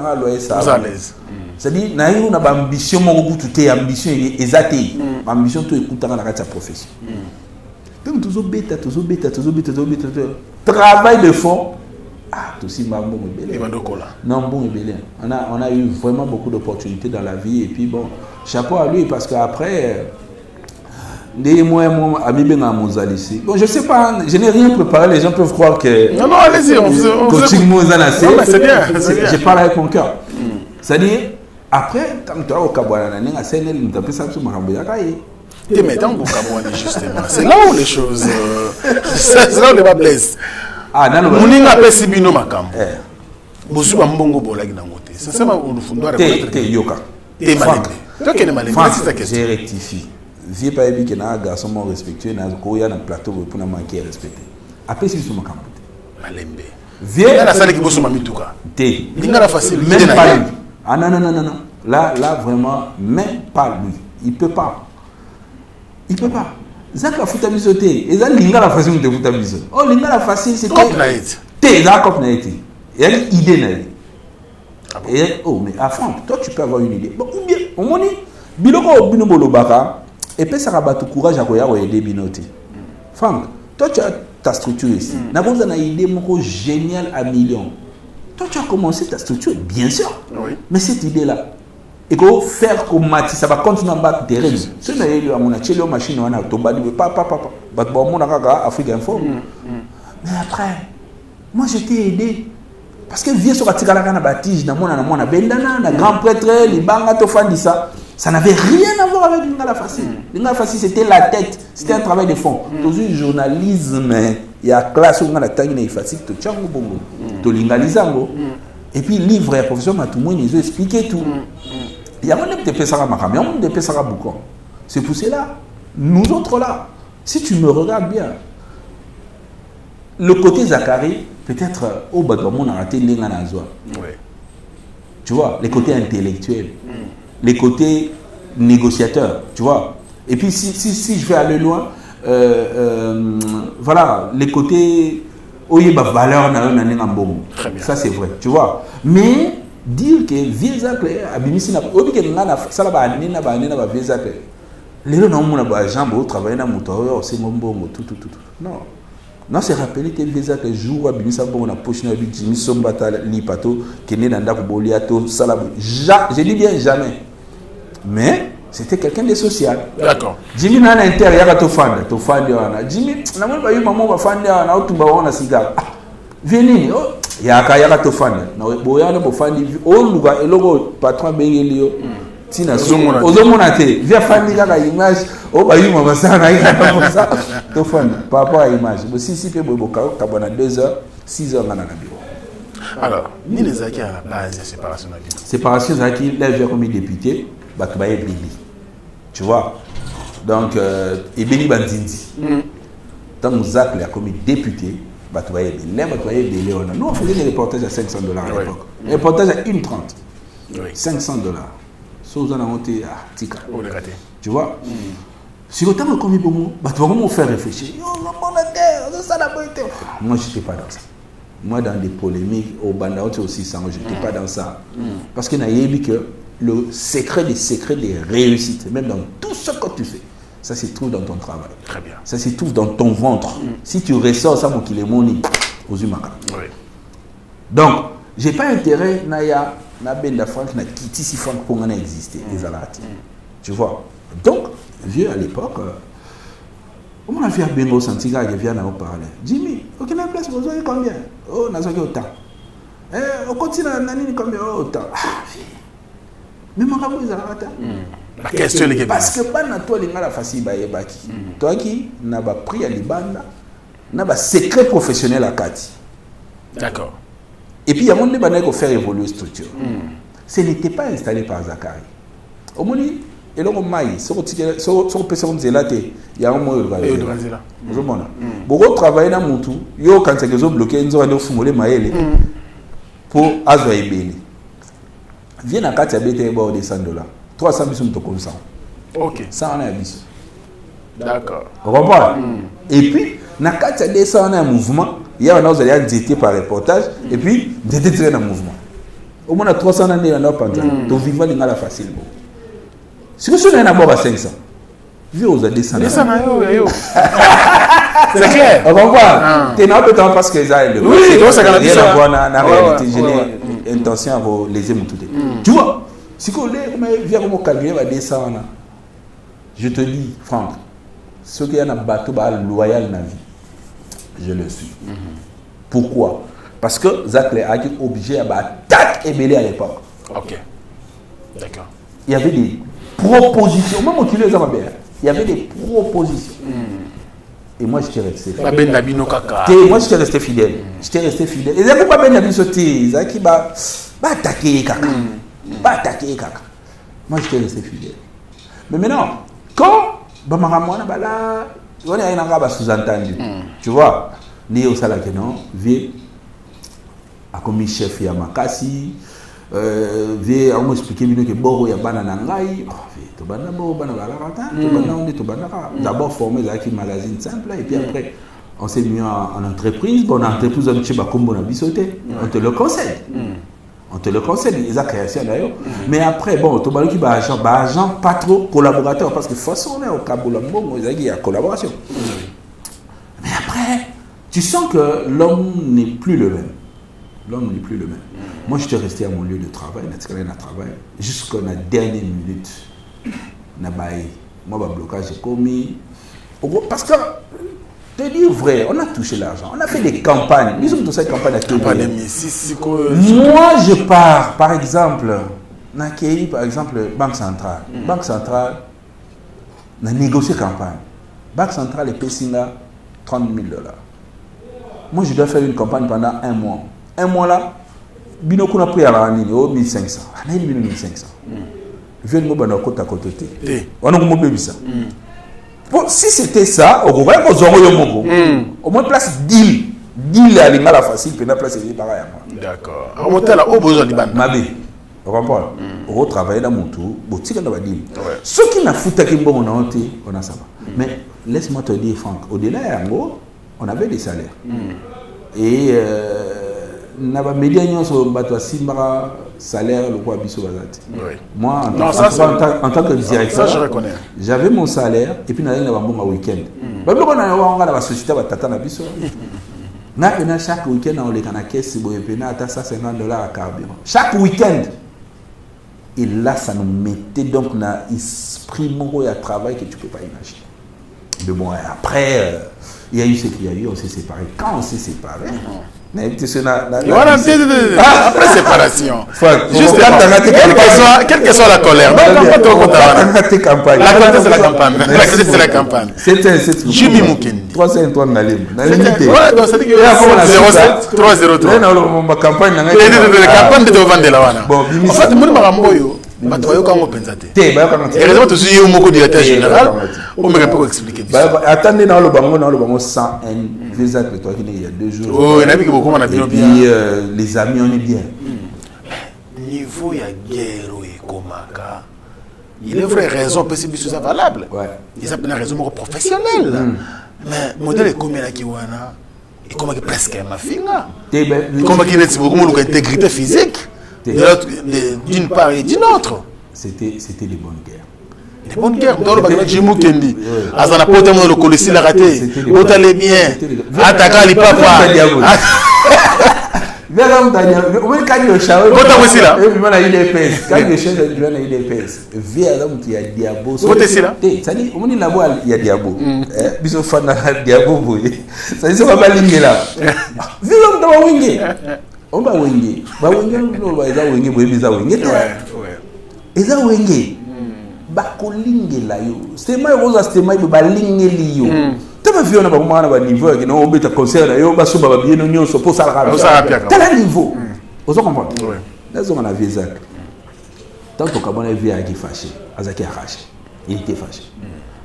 à loyer. Ça vous à l'aise. C'est-à-dire, on a une ambition, ambition exacte. Ambition, tout écouter dans la profession. Donc, toujours bêta. Travail de fond. Tout aussi bon et belé. Non, bon et belé. On a eu vraiment beaucoup d'opportunités dans la vie. Et puis, bon, chapeau à lui, parce qu'après, bon, je sais pas, je n'ai rien préparé. Les gens peuvent croire que. Non, allez-y, on coaching Mozana, c'est bien. Je parle avec mon cœur. C'est-à-dire, après, tant que tu as au Kabouana, tu as scène, tu as fait ça sur Maramboya. Tu es dans le Kabouana, justement. C'est là où les choses. C'est là où les bas blessent. Mouninga pe sibino makambo. Bosu ba mbongo bolaki na ngote. Ça c'est ma fundwa reconnaître. Te yoka. Te malembe. Toi qui ne malembe, c'est ta question. Je rectifie. Vie pas ébi que na garçon mon respectueux na koya na plateau pour na manquer respecter. Après si sur makambo. Malembe. Vie na sala ki bosu mamituka. Te. Linga la facile. Même pas lui. Ah non. Là vraiment même pas lui. Il peut pas. Zaka futa bisoté. Et ça linga la facile de futa biso. Oh linga la facile c'est cop na été. T'es là cop na été. Il y a une idée na. Et oh mais à Franck, toi tu peux avoir une idée. Bon ou bien on moni biloko bino bolobaka et puis ça rabat tout courage à koya aider binoté. Franck, toi tu as ta structure ici. Na besoin d'une idée moko géniale à millions. Toi tu as commencé ta structure bien sûr. Oui. Mais cette idée là et qu'on faire comme Mati, ça va continuer à battre des règles. Ce n'est pas mon acheter les machines, on a tombé, papa, bat bon mon Afrique Info. Mais après, moi j'étais aidé parce que vieux sur la tigala na batige, na mon bendana, na grand prêtre, les banga to fandisa, ça n'avait rien à voir avec l'ingala facile. L'ingala facile c'était la tête, c'était un travail de fond. Dans le journalisme, il y a classe où on a tagné les facile, to tchango bongo, to lingalizango. Et puis livre et professeur Matoumou ils ont expliqué tout. Il y a même des Pessara Makam, il y a même des Pessara Boukan. C'est pour cela, nous autres là, si tu me regardes bien, le côté Zachary, peut-être au Badamon a raté l'Enganazoa. Tu vois, les côtés intellectuels, les côtés négociateurs, tu vois. Et puis si je vais aller loin, voilà, les côtés où il y a une valeur dans un bon. Ça c'est vrai, tu vois. Mais dire que vieux acteurs abimisi na obi que ngana sala ba nina ba visa que Les gens n'ont pas jambe, travailler dans mon tour, c'est mon bon, tout. Non. Non, c'est rappelé que les jours où Bimisa bon a poché na Jimmy Sombata li pato qui n'est dans la boliato salabo. Je dis bien jamais. Mais c'était quelqu'un de social. D'accord. Jimmy n'a l'intérieur à to fan Jimmy n'a même pas eu maman va fan na autumba wana cigare. Venez, oh, ya ka to fan. Na boya na bo fan o luga elogo patron bengelio. Tina ozomona te via fan kaka image o ba yu mama sana ika comme ça. To fan par rapport à image. Bo si pe bo ka bona 2 heures, 6 heures na bureau. Alors, ni les acquis à la base de séparation de la séparation zaki là j'ai comme député ba ye bili. Tu vois. Donc ebeni bandindi. Tant Zak il a comme député ba ye bili. Là ba ye bili on a nous on faisait des reportages à $500 à l'époque. Les reportages à 1,30. Oui. $500. Vous en avez tika. Tu vois? Si autant de commis pour moi, tu vas me faire réfléchir. Moi, je n'étais pas dans ça. Moi, dans des polémiques, au Bandaout aussi, je n'étais pas dans ça. Parce qu'il y a dit que le secret des réussites, même dans tout ce que tu fais, ça se trouve dans ton travail. Très bien. Ça se trouve dans ton ventre. Si tu ressors ça, mon qu'il est moni aux humains. Donc, je n'ai pas intérêt, Naya. Na ben la Franck na quitté si Franck pour en exister des alati. Tu vois. Donc vieux à l'époque on a fait un bengo santiga qui vient à parler. Jimmy, OK na place vous avez combien? Oh na zoki autant. On continue nani combien autant. Même on va vous arrêter. La question est parce que pas na toi les ngala facile ba yebaki. Toi qui n'a pas pris à libanda n'a pas secret professionnel à Kati. D'accord. Et puis, il y a un monde qui faire évoluer la structure. Ce n'était pas installé par Zakari. Au moment où il y a un maïs, si on peut se dire il y a un mot de beaucoup de travail dans mon tout. Il y a quand ils ont bloqué, ils ont fumé maïs pour Azoé Bélé. Viens à Katia BT et $100. 300 bisous de comme ça. Ok. Ça en a bis. D'accord. Vous comprenez? Et puis, na Katia BT, ça en a un mouvement. Il y a un autre qui a été par reportage et puis j'étais très dans le mouvement. Au moins 300 années dans notre pantalon. Donc vivant il y a la facile. Si vous avez un abord à 500, vous avez 200. C'est clair. On va voir. Tu n'as pas besoin parce que ça est. Oui, donc ça garantit ça. La réalité, je n'ai intention à vous les aimer tout. Tu vois, si vous viens comme calculer à 200, je te dis, Franck, ceux qui ont un bateau loyal dans la vie. Je le suis. Pourquoi? Parce que Zak a été obligé à attaquer Ebélé à l'époque. Ok. D'accord. Il y avait des propositions. Même au Kilo, il y avait des propositions. Et moi, je t'ai resté fidèle. Moi, je t'ai resté fidèle. Je t'ai resté fidèle. Et c'est pourquoi Ben Nabi sauté. Zak va attaquer Kaka. Va attaquer Kaka. Moi, je t'ai resté fidèle. Mais maintenant, quand Bamaramouana, là. On a un sous-entendu. Tu vois, Néo Salakeno, vie a commis chef Yamakasi, vie a expliqué que Boro ya banana ngai, to bana bo bana balarata, to bana on est to bana. D'abord formé là qui magazine simple et puis après on s'est mis en entreprise, bon entreprise on tchiba comme on a bisoté, on te le conseille. On te le conseille, les créations d'ailleurs. Mais après, bon, tu vas qui agent, pas trop collaborateur, parce que de toute façon, on est au Kabolambo, il y a collaboration. Mais après, tu sens que l'homme n'est plus le même. L'homme n'est plus le même. Moi, je suis resté à mon lieu de travail, jusqu'à la dernière minute. Moi, le blocage, j'ai commis. Parce que, te dire vrai, on a touché l'argent, on a fait des campagnes. Nous sommes tous ces campagnes à moi, je pars, par exemple, par exemple, Banque Centrale. Banque Centrale, on a négocié campagne. Banque Centrale est payée $30 000. Moi, je dois faire une campagne pendant 1 mois. 1 mois là, Binoko a pris à la 1500. On a 1500. Je viens de me côte à côté. On a un ça. Si c'était ça, au moins place deal. Deal à la facile, puis la place est pareil. D'accord. On a là au besoin de ban. Mabé. On comprend. On travaille dans mon tour. Boutique on va dire. Ce qui n'a foutu qu'un bon on a ça. Mais laisse-moi te dire Franck, au-delà on avait des salaires. Et na ba média nyonso bato simbara salaire le quoi biso bazati. Moi en tant que directeur, ça je reconnais. J'avais mon salaire et puis na ba mbonga week-end. Ba biloko na wanga na ba société ba tata na biso. Na chaque week-end on les kana caisse boye pena ata $150 à carburant. Chaque week-end. Et là, ça nous mettait donc dans l'esprit moral et travail que tu ne peux pas imaginer. Mais bon, après, il y a eu ce qu'il y a eu, on s'est séparés. Quand on s'est séparés, après séparation, juste quelle que soit la colère, la colère c'est la campagne. C'est la campagne. C'est Jimmy Mukendi. 303 na limite. Ça dit que 07303. Ma campagne la campagne de vendre la wana. En fait, moi maramboyo. Batoyo kango penzate. Et raison to suivre moko directeur général. On me peut expliquer. Attendez dans le bango sans un visa que toi qui il y a 2 jours. Oh, il y a beaucoup on a bien. Les amis on est bien. Niveau ya guerre et komaka. Il est vrai raison possible c'est valable. Ouais. Ils appellent une raison professionnelle. Mais modèle comme la kiwana et comme presque ma finga. Comme qui est beaucoup moins intégrité physique. D'une part et d'une autre. C'était des bonnes guerres. Des bonnes guerres. Dans le bagage Jimmy Kendi. Azana pote mo le colossi la raté. Otale bien. Ataka li papa. Vers Daniel, on va quand le shower. Kota aussi là. Et puis on a eu des pèses. Quand le shower il a eu des pèses. Vers l'homme qui a diabo. Kota aussi là. Ça dit on dit là-bas il y a diabo. Biso fan na diabo boy. Ça dit ça va balinguer là. Vers l'homme dans wingé. On va wingé. Ba wingé no ba za wingé boy biza wingé. Ouais. Eza wingé. Ba kolingela yo. C'est mai rosa c'est mai ba lingeli yo. Tu vu on a pas niveau qui non obéta concert yo ba so ba bien non so pour ça tel niveau vous comprenez là on a vu ça tant que comme on a vu à qui fâché azaki arraché il était fâché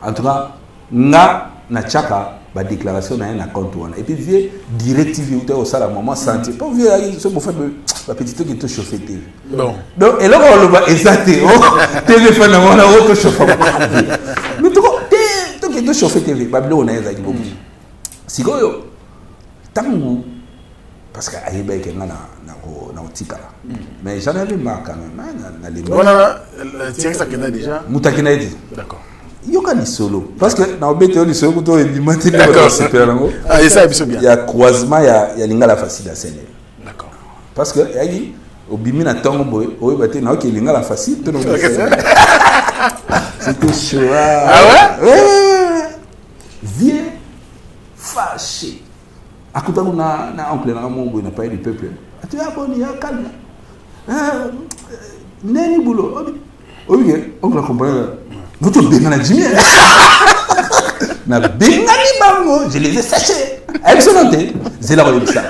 en tout cas na chaka ba déclaration na compte wana et puis vieux directive ou au sala maman santé pas vieux ce pour faire la petite qui te chauffer TV bon donc et là on le va exacter téléphone on a auto chauffer mais tout que chauffer TV babilo na ezaki beaucoup sikoyo tangu parce que ayeba ke ngana na otikala mais j'en avais marre quand même na les on a tiens ça kena déjà mutakina dit d'accord yoka ni solo parce que na obete ni solo to elimati na super nango ah et ça biso bien il y a croisement il y a lingala facile à Sénégal d'accord parce que yaki obimi na tongo boy oyebate na ok lingala facile to no c'était chaud ah ouais vieux fâché à côté na oncle na mon boy na pas du peuple tu as bon il y a calme neni boulot ok oncle comprend vous tout bien na Jimmy na bengani bango je les ai séchés avec son noté c'est la religion ça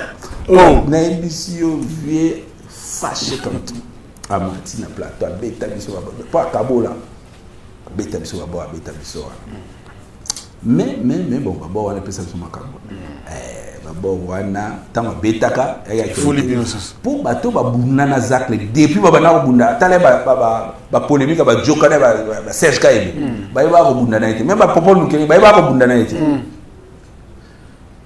oh na émission vieux fâché comme tout à Martina plateau beta biso pas kabola beta biso beta biso mais bon d'abord on appelle ça sur makambo d'abord wana tama betaka pour bato ba bunana zakle depuis baba na bunda tale ba polémique ba jokana ba Serge Kayebi ba ba ko bunda na été même ba popol nous ba ko bunda na été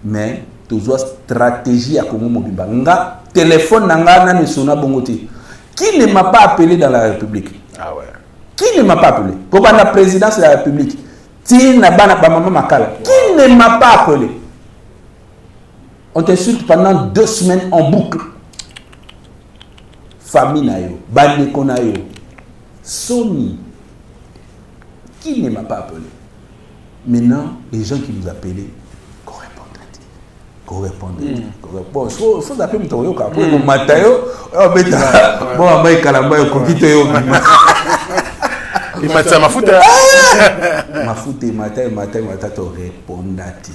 mais toujours stratégie à Congo Mobimba nga téléphone nanga na misona bongoti qui ne m'a pas appelé dans la République ah ouais qui ne m'a pas appelé pour la présidence de la République qui ne m'a pas appelé. On t'insulte pendant 2 semaines en boucle. Famille nayo, bandeko nayo, Sony. Qui ne m'a pas appelé? Maintenant, les gens qui nous appelaient, qu'on répondait. Bon, il faut appeler mon toyo après mon matayo, bon, mais kalamba yo kokito yo. Il m'a dit mafuta. Mafuta matin to répondati.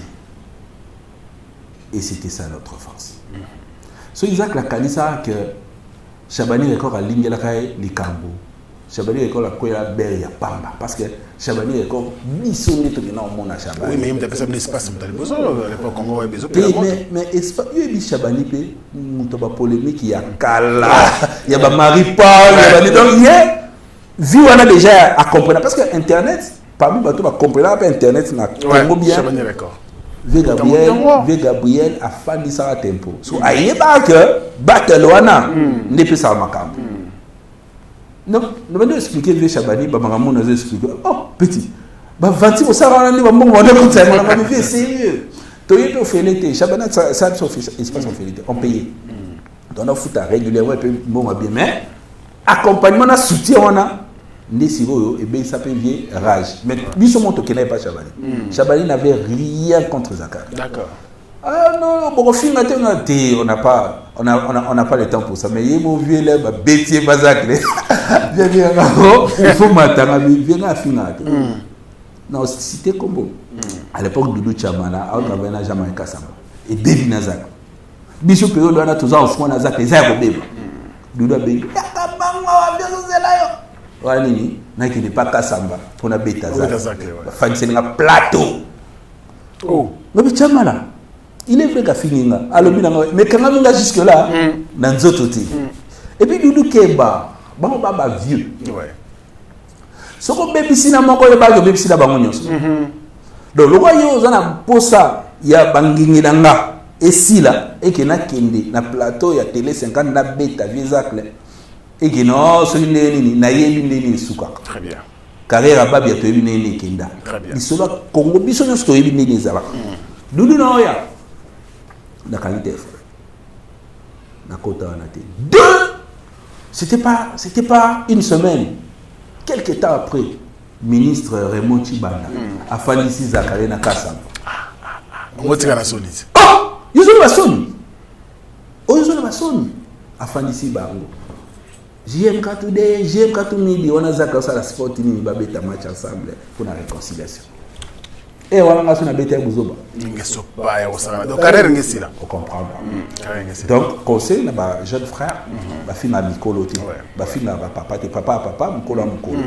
Et c'était ça notre force. So Isaac la kanisa que Chabani record a lingela kai likambo. Chabani record la koya ber ya pamba parce que Chabani record misonné to na mona Chabani. Oui, mais il me pas espace m'tali besoin à l'époque Congo ouais besoin. Mais espace il Chabani pe mutoba polémique ya kala. Ya ba Marie-Paul, ya ba donc vu on a déjà à comprendre parce que internet parmi bateau va comprendre pas internet na Congo bien Gabriel a fait ça tempo. So aïe que battle wana n'est pas ça makambo. Non, nous allons expliquer vieux Chabani, Babaramon nous expliquer. Oh petit, bah 20 au sarana ni bambon on a comme ça, on a fait sérieux. Toyé au félité, Chabana ça se fait espace en félité, on paye. Donc on fout régulièrement et puis bon bien mais accompagnement na soutien on a né siro et bien ça peut vieux rage. Mais lui son monte qui n'est pas Chabani. Chabani n'avait rien contre Zakari. D'accord. Ah non, bon, on n'a pas le temps pour ça. Mais il y a mon vieux là, bêtier bazac. Il faut m'attendre, viens à finir. Non, c'était comme bon. À l'époque, Doudou Chamana, on avait un Jamaïque Kassamba. Et Baby Nazak. Bishop Péo, on a tous en fond Nazak, les airs au bébé. Doudou Baby. Voilà, Nini, qui n'est pas Kassamba, pour la bête Nazak. Fan, c'est un plateau. Oh, mais Chamala. Il est vrai qu'il a fini là. Mais quand on a jusque là, dans d'autres côtés. Et puis Doudou Kemba, bon baba vieux. Ouais. Ce qu'on bébé si na moko yeba yo bébé si la bango nyonso. Donc le roi yo zana posa ya bangingi nanga et si là et que na kende na plateau ya télé 50 na beta viezacle et que non so ni na yebi ndeni suka. Très bien. Carrière babi ya to yebi ndeni kenda. Très bien. Bisola Congo biso nyonso to yebi ndeni zala. Doudou na oya. La qualité la côte en été. Deux, c'était pas une semaine. Quelques temps après, ministre Raymond Chibanda a fallu ici Zakari na Kassam. Comment tu as sonné? Oh, ils ont la sonne. Oh, ils ont la sonne. A fallu ici Bango. JMK today, JMK to midi, on a Zakari ça la sport ni babeta match ensemble pour la réconciliation. Et on a une bête à Bouzoba. Donc, carrière est là. On comprend. Donc, conseil, ma jeune frère, ma fille m'a mis coloté. Ma fille m'a papa, mon colo, mon colo.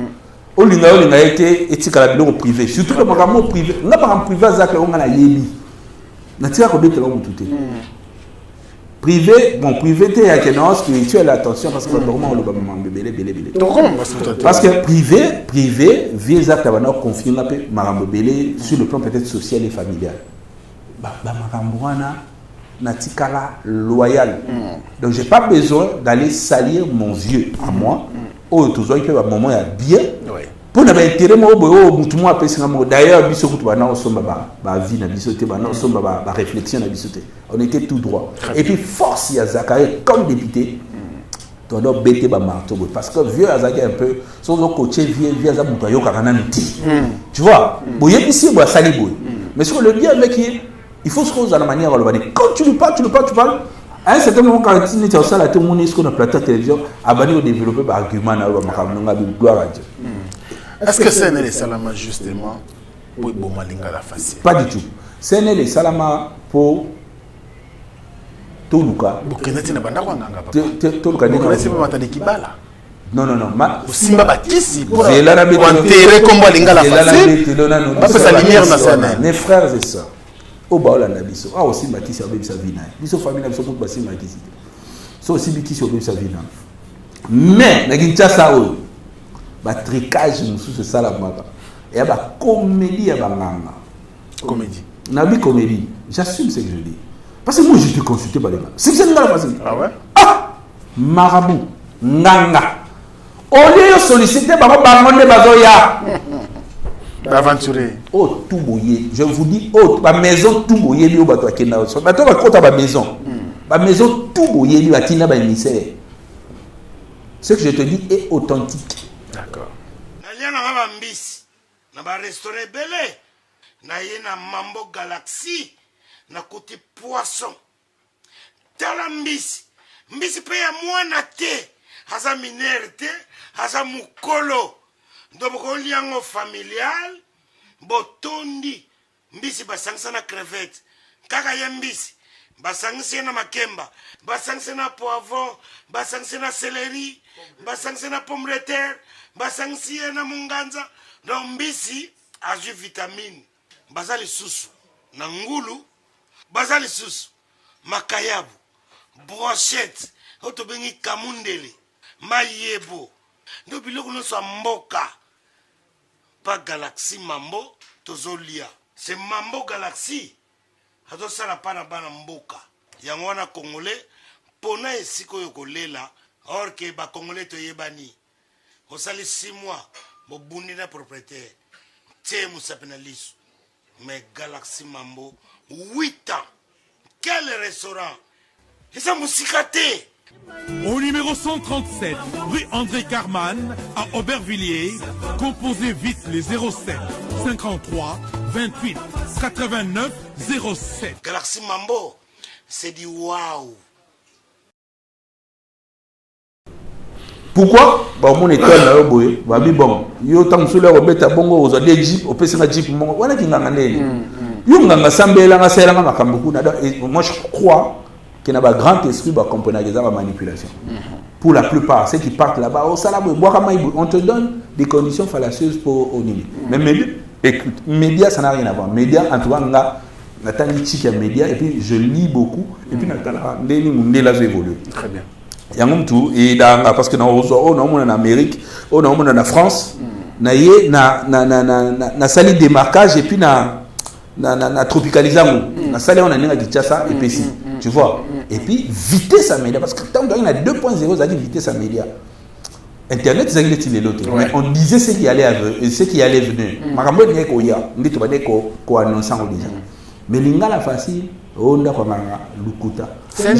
Au Lina, a été éthique à la bureau privé. Surtout que mon privé, on n'a pas un privé, on a yéli. On a tiré à côté de l'homme tout. Privé, bon, privé, il y a une spirituelle attention parce que normalement, on le bébé. Parce que privé, vieux actes à confier Marambo Bélé sur le plan peut-être social et familial. Maramboana, Natikala loyal. Donc, je n'ai pas besoin d'aller salir mon vieux à moi. Oh, tout ça, il peut à un moment, il y a bien. Pour n'avoir moi, tout le monde d'ailleurs, biso kutubana osomba ba vie na bisoté, ba osomba ba réflexion na bisoté. On était tout droit. Et puis force ya Zakari comme député, on doit bêter ba marteau parce que vieux Azaki un peu, son coaché vieux Azabuka yo karana nti. Tu vois, boye ici boye sali boye. Mais sur le bien avec il faut se cause à la manière de le quand tu lui parles, tu parles. À un certain moment, quand tu es au salon, tout le monde est sur la plateau de télévision, abonné au développé par argument, gloire à Dieu. Est-ce que c'est les salama justement pour Bomalinga la facile? Pas du tout. C'est les salama pour Toluka. Toluka non. Simba Bakisi pour enterrer comme Bomalinga la facile. Mes frères et sœurs. Au Baola Nabiso. Ah aussi Bakisi a sa vie. Biso famille Nabiso pour passer Bakisi. So aussi Bakisi a sa vie. Mais na Kinshasa ba tricage sous ce salamaka et ba comédie ya banganga comédie j'assume ce que je dis parce que moi je te consulté par les gars c'est que c'est ngala facile marabout nganga au lieu de solliciter ba bangonde bazoya aventurer tout boyer je vous dis ba maison tout boyer li o bato akenda so bato ba kota ba maison tout boyer li batina ba émissaire ce que je te dis est authentique. D'accord. Nalia na ba mbisi na ba restaurant belé na ye na Mambo Galaxy na côté poisson. Tala mbisi pe ya mwana te haza minere te haza mukolo ndoboko liango familial botondi mbisi basangisa na crevette kaka ye mbisi basangisa na makemba basangisa na poivron basangisa na céleri basangisa na pomme de terre basangisa na munganza donc mbisi azu vitamine bazali susu na ngulu bazali susu makayabu brochette otobengi kamundele mayebo ndo biloko nyonso ya mboka pa Galaxy Mambo tozolia c'est Mambo Galaxy azosala pana bana mboka yango wana congolais pona esika oyo kolela or ke bacongolais toyebani osali 6 mois bobundi na propriétaire tie mosapi na liso mais Galaxy Mambo 8 ans quel restaurant eza mosika te. Au numéro 137, rue André Carman, à Aubervilliers, composez vite les 07 53 28 89 07. Galaxy Mambo, c'est du waouh. Pourquoi? Bon, mon étoile là, boy, babi bon. Yo tant sur le robeta bongo aux autres jeep, au PC na jeep mon. Voilà qui nganga né. Yo nganga sambela nga sela nga makambuku na. Moi je crois qu'il y a un grand esprit pour comprendre les manipulations. Pour la plupart, ceux qui partent là-bas, on te donne des conditions fallacieuses pour au niveau. Mais écoute, médias, ça n'a rien à voir. Médias, en tout cas, on a un média et puis je lis beaucoup. Et puis, on a évolué. Très bien. Il y a un tout, et parce que on en Amérique, on en France, on a sali démarquage et puis on a tropicalisé. On a sali, on a Kinshasa et puis tu vois. Et puis, vitesse à média, parce que tant qu'il y a 2.0, ça dit vitesse à média. Internet, c'est l'autre. Mais on disait ce qui allait venir. Marambo n'est qu'au ya, on dit que qu'on annonce déjà. Mais l'ingala facile, on a comme un lukuta. C'est un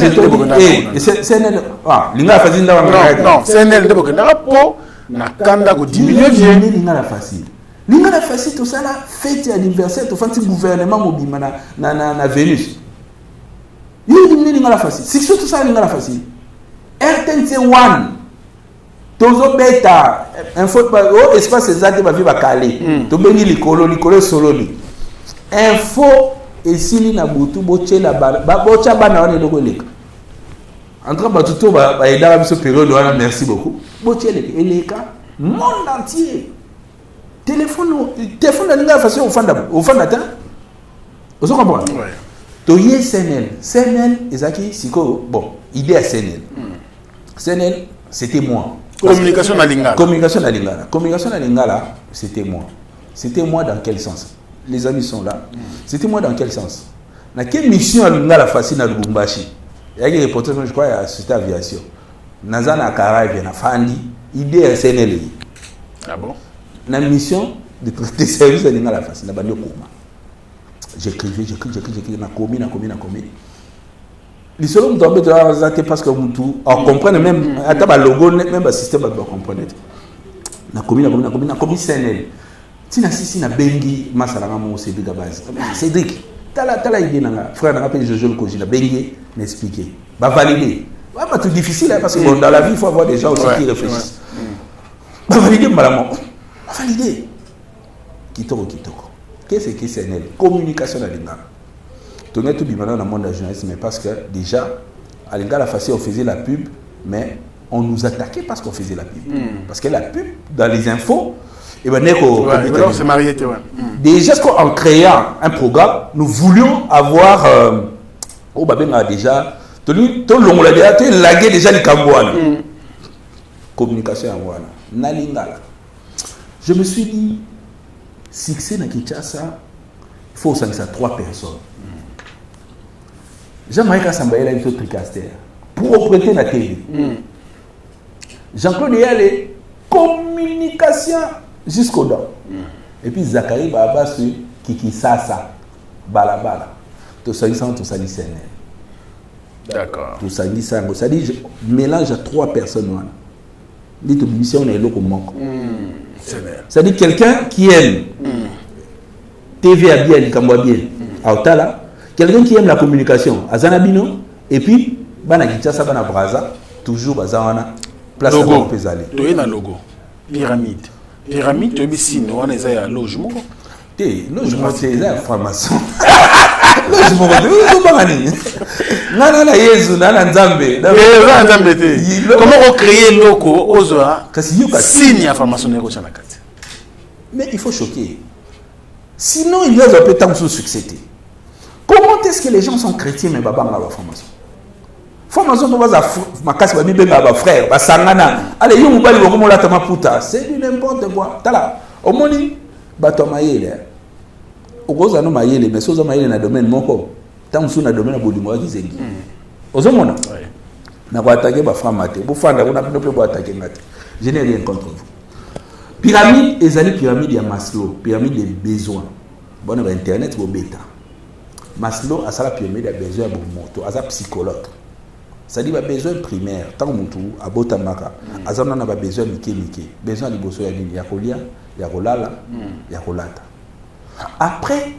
l'ingala facile, non, c'est un de Bokenda pour na kanda ko diminuer l'ingala facile. L'ingala facile, tout ça là, fête anniversaire, tout fait gouvernement mobile na Vénus. Il y a la facile. C'est surtout ça la facile. RTNC 1. Tozo beta. Info oh espace exact va vivre à Calais. To bengi likolo solo ni. Info esili na butu boche la ba bocha bana wana ndoko leka. Entre batuto ba eda biso période wana merci beaucoup. Boche leka monde entier. Téléphone na linga facile au fanda ta. Vous comprenez? Ouais. Toye CNL. CNL, Ezaki, Siko, bon, idée à CNL. CNL, c'était moi. Communication à Lingala. Communication à Lingala. Communication à Lingala, c'était moi. C'était moi dans quel sens? Les amis sont là. C'était moi dans quel sens? Dans quelle mission à Lingala facile à Lubumbashi? Il y a des reporters, je crois, à la société aviation. Nazana Karai, na Fandi, idée à CNL. Ah bon? La mission de traiter service à Lingala facile, na Bandio Kouma. J'écrivais, na commis. Les seuls qui ont parce que on comprend même, à logo, même le système va comprendre. Na commis CNL. Si na bengi, masalanga mo c'est de base. Cédric, tala idée na frère na appelé Jojo le Koji, na bengi, m'expliquer. Va valider. Va pas tout difficile parce que bon, dans la vie il faut avoir des gens aussi qui réfléchissent. Va valider malamment. Va valider. Kitoko. Qu'est-ce que c'est CNL? Communication à Lingala. Tout le monde dans le monde de la journalisme, mais parce que déjà, à Lingala, on faisait la pub, mais on nous attaquait parce qu'on faisait la pub. Parce que la pub, dans les infos, et ben, c'est marié, déjà, en créant un programme, nous voulions avoir, déjà, tout le monde a lagué déjà les Cambouanes. Communication à Wana. Na Lingala. Je me suis dit, succès dans Kinshasa, il faut s'en à 3 personnes. Jean-Marie Sambaïla est un tricaster. Pour prêter la télé. Jean-Claude Yale, communication jusqu'au dents. Et puis Zachary Baba, Kiki Sasa, Balabala. Tout ça, tout ça, d'accord. Tout ça, ça dit, je mélange à 3 personnes. Dit que mission est là comme manque. Ça dit quelqu'un qui aime TV à bien, Kamwa bien, à Otala, quelqu'un qui aime la communication, à Zanabino, et puis, Bana Kinshasa, Bana Braza, toujours Bazawana, place logo. À Pézalé. Tu es dans le logo. Pyramide. Pyramide, tu es ici, nous on est à logement. Logement, c'est la formation. Logement, comment on crée logo aux signe à formation de mais il faut choquer. Sinon, il y a un peu de temps sous succès. Comment est-ce que les gens sont chrétiens mais baba ma formation? Formation pour ma casse ma bible ma frère, ma sangana. Allez, yo mobali ko mo la tama puta. C'est du n'importe quoi. Tala. Au moni bato mayele. Okoza no mayele mais soza mayele na domaine moko. tant que na domaine bodimo ki zengi ozomona na ko attaquer ba femme te bu fanda kuna pe bo attaquer ngate je n'ai rien contre vous. Pyramide ezali pyramide ya Maslow, pyramide des besoins. Bon ba internet bo beta. Maslow a la pyramide des besoins pour moto, asa psychologue. Ça dit ba besoin primaire, tant mutu abota maka, asa na ba besoin mike, besoin liboso ya nini ya kolia, ya kolala, ya kolata. Après,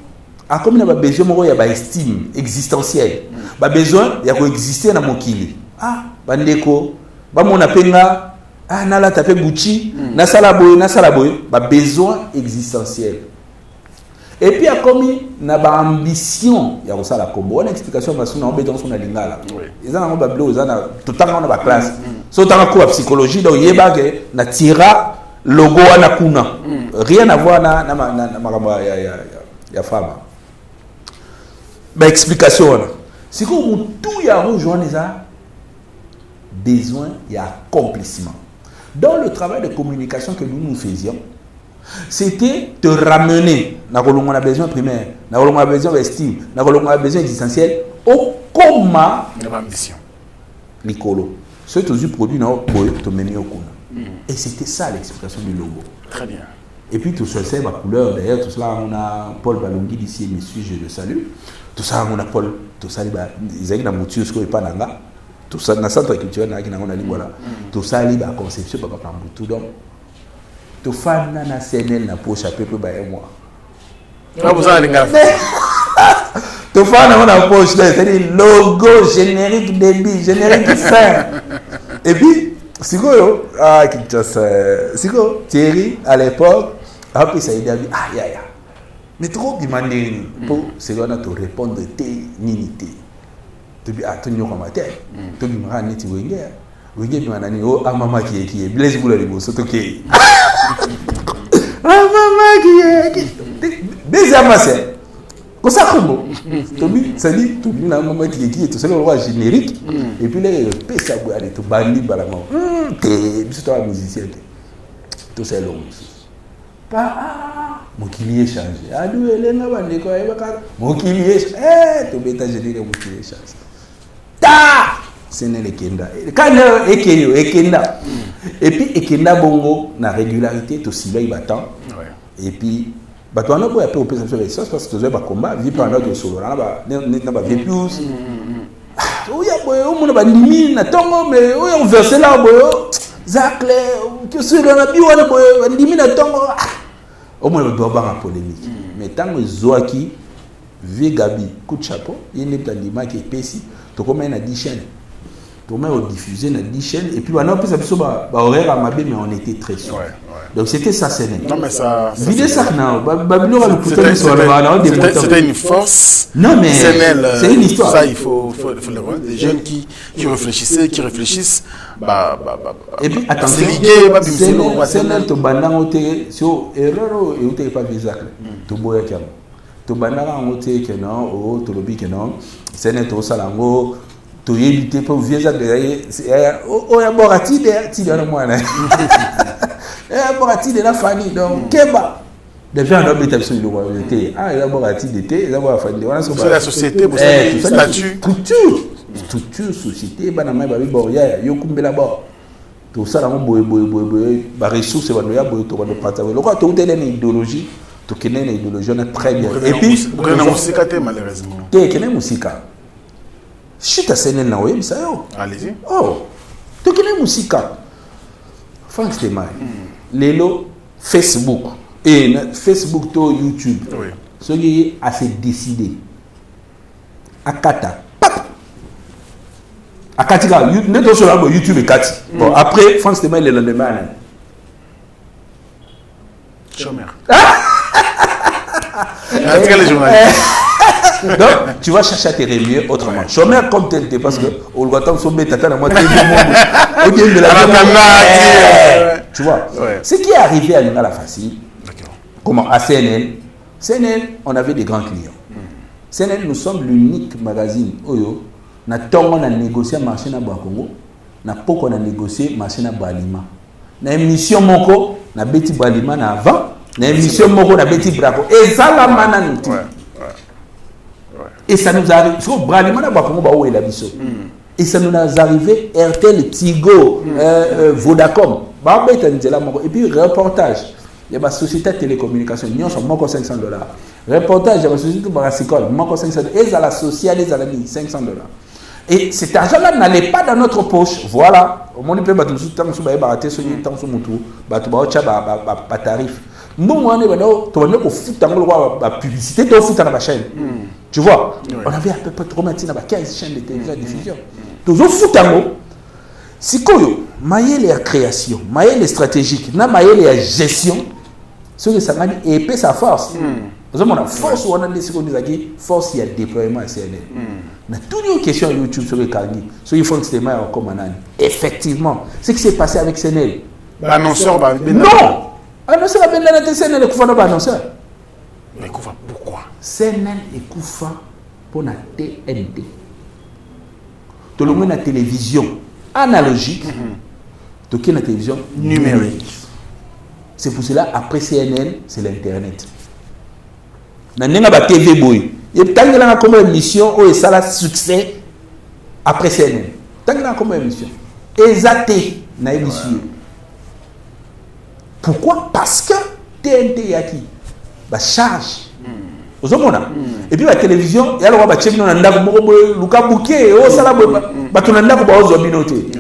a comme na ba besoin moko ya ba estime existentielle. Ba besoin ya ko exister na mokili. Ah, bandeko, ba mona penga, ah na la tape Gucci, na sala boy, ba besoin existentiel. Et puis a commis na ba ambition ya ko sala kombo. Une explication parce que na obédience on a lingala. Ils en ont ba blo, ils en a tout temps on a ba classe. So tant ko psychologie donc yeba ke na tira logo wana kuna. Rien à voir na makamba ya femme. Ba explication. Si ko tout ya rejoindre ça besoin et accomplissement. Dans le travail de communication que nous faisions, c'était de ramener, on a besoin primaire, on a besoin d'estime, on a besoin existentiel, au coma de l'ambition. Nicolo. Ce que tu produis, et c'était ça l'explication du logo. Très bien. Et puis tout ça, c'est ma couleur. D'ailleurs, tout cela, on a Paul Balongui d'ici, monsieur, je le salue. Tout ça, on a Paul, tout ça, ils ont une mouture, ce qu'on n'est pas nanga. Tout ça, dans le centre culturel, tout ça, il y a une conception, tout donc. Tout fan na CNL na poche à peu près moi. Tout fan na poche, c'est-à-dire logo générique débit, générique fin. Et puis, c'est quoi Thierry à l'époque, après ça il a dit ah ya. Mais trop demandé pour c'est là te répondre té ninité. Tu dis ah tu n'y comme tête. Tu dis ma niti wenger. Wenger bi manani oh ah mama qui est blaise boule libo soto qui. Ah maman qui est déjà massé. Comme ça comme Tobi ça dit tu dis la maman qui est tout ça le roi générique et puis les pesa boire tout bandi balama. C'est toi musicien. Tout ça long. Mon kilier changé. Adou elenga bande ko ayeba mon kilier to beta générique mon kilier changé. Ta c'est le kenda. Quand ekenda. Et puis ekenda bongo na régularité to sila ibatan. Et puis batwana ko après opération sur les parce que tu ba combat vie pendant que solo na ba vie plus. Oya boy o mona ba ndimi na tongo mais oya on verser là boy zakle que sur na biwana boy ndimi na tongo. Au moins on doit avoir une polémique. Mais tant que Zoaki vie Gabi coup de chapeau, il n'est pas d'image qui est pessi. Tu commences à 10 chaînes. Tu commences à diffuser dans 10 chaînes. Et puis maintenant, on a horaire à Mabé, mais on était très sûr. Donc c'était ça, c'est non, mais ça. C'était une force. Non, mais c'est une histoire. Ça, il faut le voir. Des jeunes qui réfléchissaient, qui réfléchissent. Et puis, attention, c'est tu bandes sur erreur et tu pas visa. Tu bois qui tu bandes que non, ou tu lobby que non. C'est net au salango. Tu éviter pour visa de oh ya borati de ti de moi là. Borati de la famille donc keba. Déjà on a été sur le royauté. Ah il y a borati de thé, il y a la famille. C'est la société pour ça statut. Structure société bana mai ba boya yo kumbela ba. Tout ça là boy ba ressources ba ya boy to ba partager. Le quoi tout est une idéologie. Tout connaît une idéologie on est très bien. Et puis on a musique malheureusement. Quelle musique? Chita senen na web ça yo. Allez-y. Oh. Tu connais musique? Franck Stemai. Lelo Facebook et Facebook to YouTube. Oui. Ce qui a assez décidé. Akata. Akati là, ne doit sur YouTube et Kati. Bon après Franck Stemai le lendemain. Chômeur. Les journalistes. Donc, tu vas chercher à te réveiller autrement. Ouais. Chômeur comme tel, parce que au Guatemala, on met tata dans moi, tu vois. Ouais. Ce qui est arrivé à l'Ingala facile, comment à CNN, on avait des grands clients. CNN, nous sommes l'unique magazine Oyo, na tongo na négocier marché na Congo, na poko na négocier marché na Balima. Na émission moko na beti Balima na avant, na émission moko na beti Braco. Et ça la mana nous. Et ça nous arrive. Et ça nous est arrivé RTL, Tigo, Vodacom. Et puis reportage. Il y a ma société de télécommunication, nous sommes moins que $500. Reportage, il y a ma société de Barasicole, moins que $500. Et à la sociale, les amis, $500. Et cet argent-là n'allait pas dans notre poche. Voilà. Au moins, on peut battre le temps sur le baraté, sur le temps sur mon tour, battre le tarif. Nous, on a la publicité, on fout dans la chaîne. Tu vois, on avait à peu près 15 chaînes de télévision de diffusion. Donc, on fout dans l'eau. Si koyo, maïe les création, maïe les stratégiques, na maïe les gestion, ce que ça m'a dit, épée sa force. Nous avons la force où on a des secondes qui force il y a déploiement à CNL. Mais toutes les questions YouTube sur le Kangi, sur les fonds de cinéma comme un effectivement, ce qui s'est passé avec CNL. L'annonceur va. Non! Annonceur va venir dans CNL et Koufa n'a pas annonceur. Mais Koufa, pourquoi? CNL et Koufa pour la TNT. Tout le monde a la télévision analogique, tout le monde a la télévision numérique. C'est pour cela, après CNL, c'est l'Internet. Nous avons la TV boy. Et tant que nous avons comme émission, où ça a succès après CNN. Tant que nous avons comme émission. Exacté, nous avons émission. Pourquoi? Parce que TNT y a qui? Bah charge. Vous avez et puis la télévision, il y a le roi Bachemi, on a un Luka Bouquet, oh ça là, bah tu n'as pas de zominoté.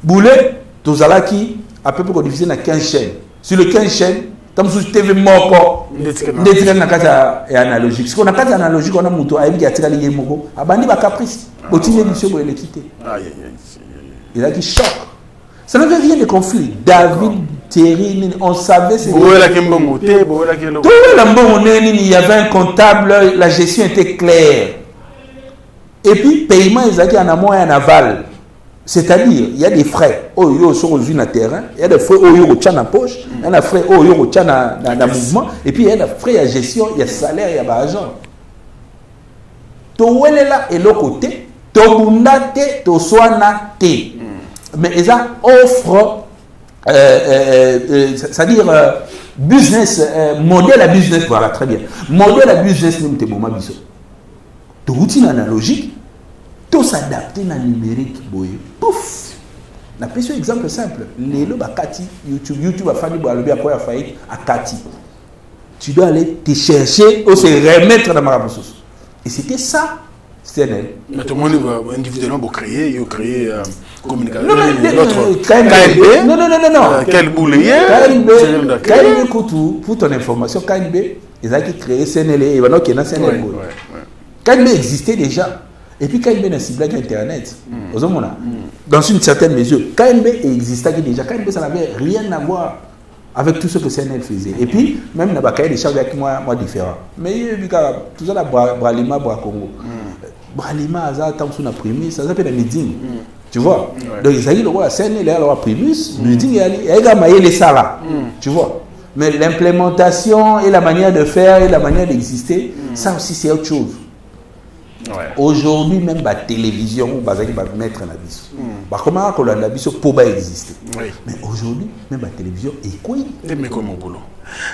Boulet, tous à qui à peu près divisé dans 15 chaînes. Sur les 15 chaînes, comme sur TV Moko, et analogique. Ce qu'on a pas analogique, on a mouton, avec Yatika Lié Moko, abandi ba caprice, botine émission pour les quitter. Il a dit choc. Ça n'avait rien de conflit. David, Thierry, on savait c'est. Il y avait un comptable, la gestion était claire. Et puis, paiement, ils ont dit en amont et en aval. C'est-à-dire, il y a des frais au yo sur le terrain, il y a des frais au yo au tchan en poche, il y a des frais au yo au tchan dans mouvement, et puis il y a des frais à gestion, il y a salaire, il y a l'argent. To wele là et l'autre côté, to bundate, to soana te. Mais ils offrent, c'est-à-dire business, modèle à business, voilà très bien. Modèle à business, nous t'es bon ma biso. To routine analogique. Tout s'adapter dans le numérique, pouf. La question exemple simple. Les Kati, YouTube a fallu à Kati. Tu dois aller te chercher ou se remettre dans ma ressource. Et c'était ça, CNL. Mais tout le monde individuellement pour créer, il a créé communication. KNB. Non. Quel boulier KNB, pour ton information, KNB, ils ont créé CNL et maintenant qu'il y a CNL. KNB existait déjà. Et puis KNB n'a ciblé qu'Internet. Dans une certaine mesure, KNB existait déjà. KNB, ça n'avait rien à voir avec tout ce que CNL faisait. Et puis, même dans le des charges avec moi différents. Mais tout ça, Bralima, Bracongo. Bralima, ça a été primus, ça s'appelle la meeting. Tu vois? Donc, ils ont dit que CNL a primus, meeting, il y a les salles. Tu vois? Mais l'implémentation et la manière de faire et la manière d'exister, ça aussi, c'est autre chose. Aujourd'hui, même la télévision, va mettre en abysse. Comment on a l'abysse pour exister. Mais aujourd'hui, même la télévision est quoi?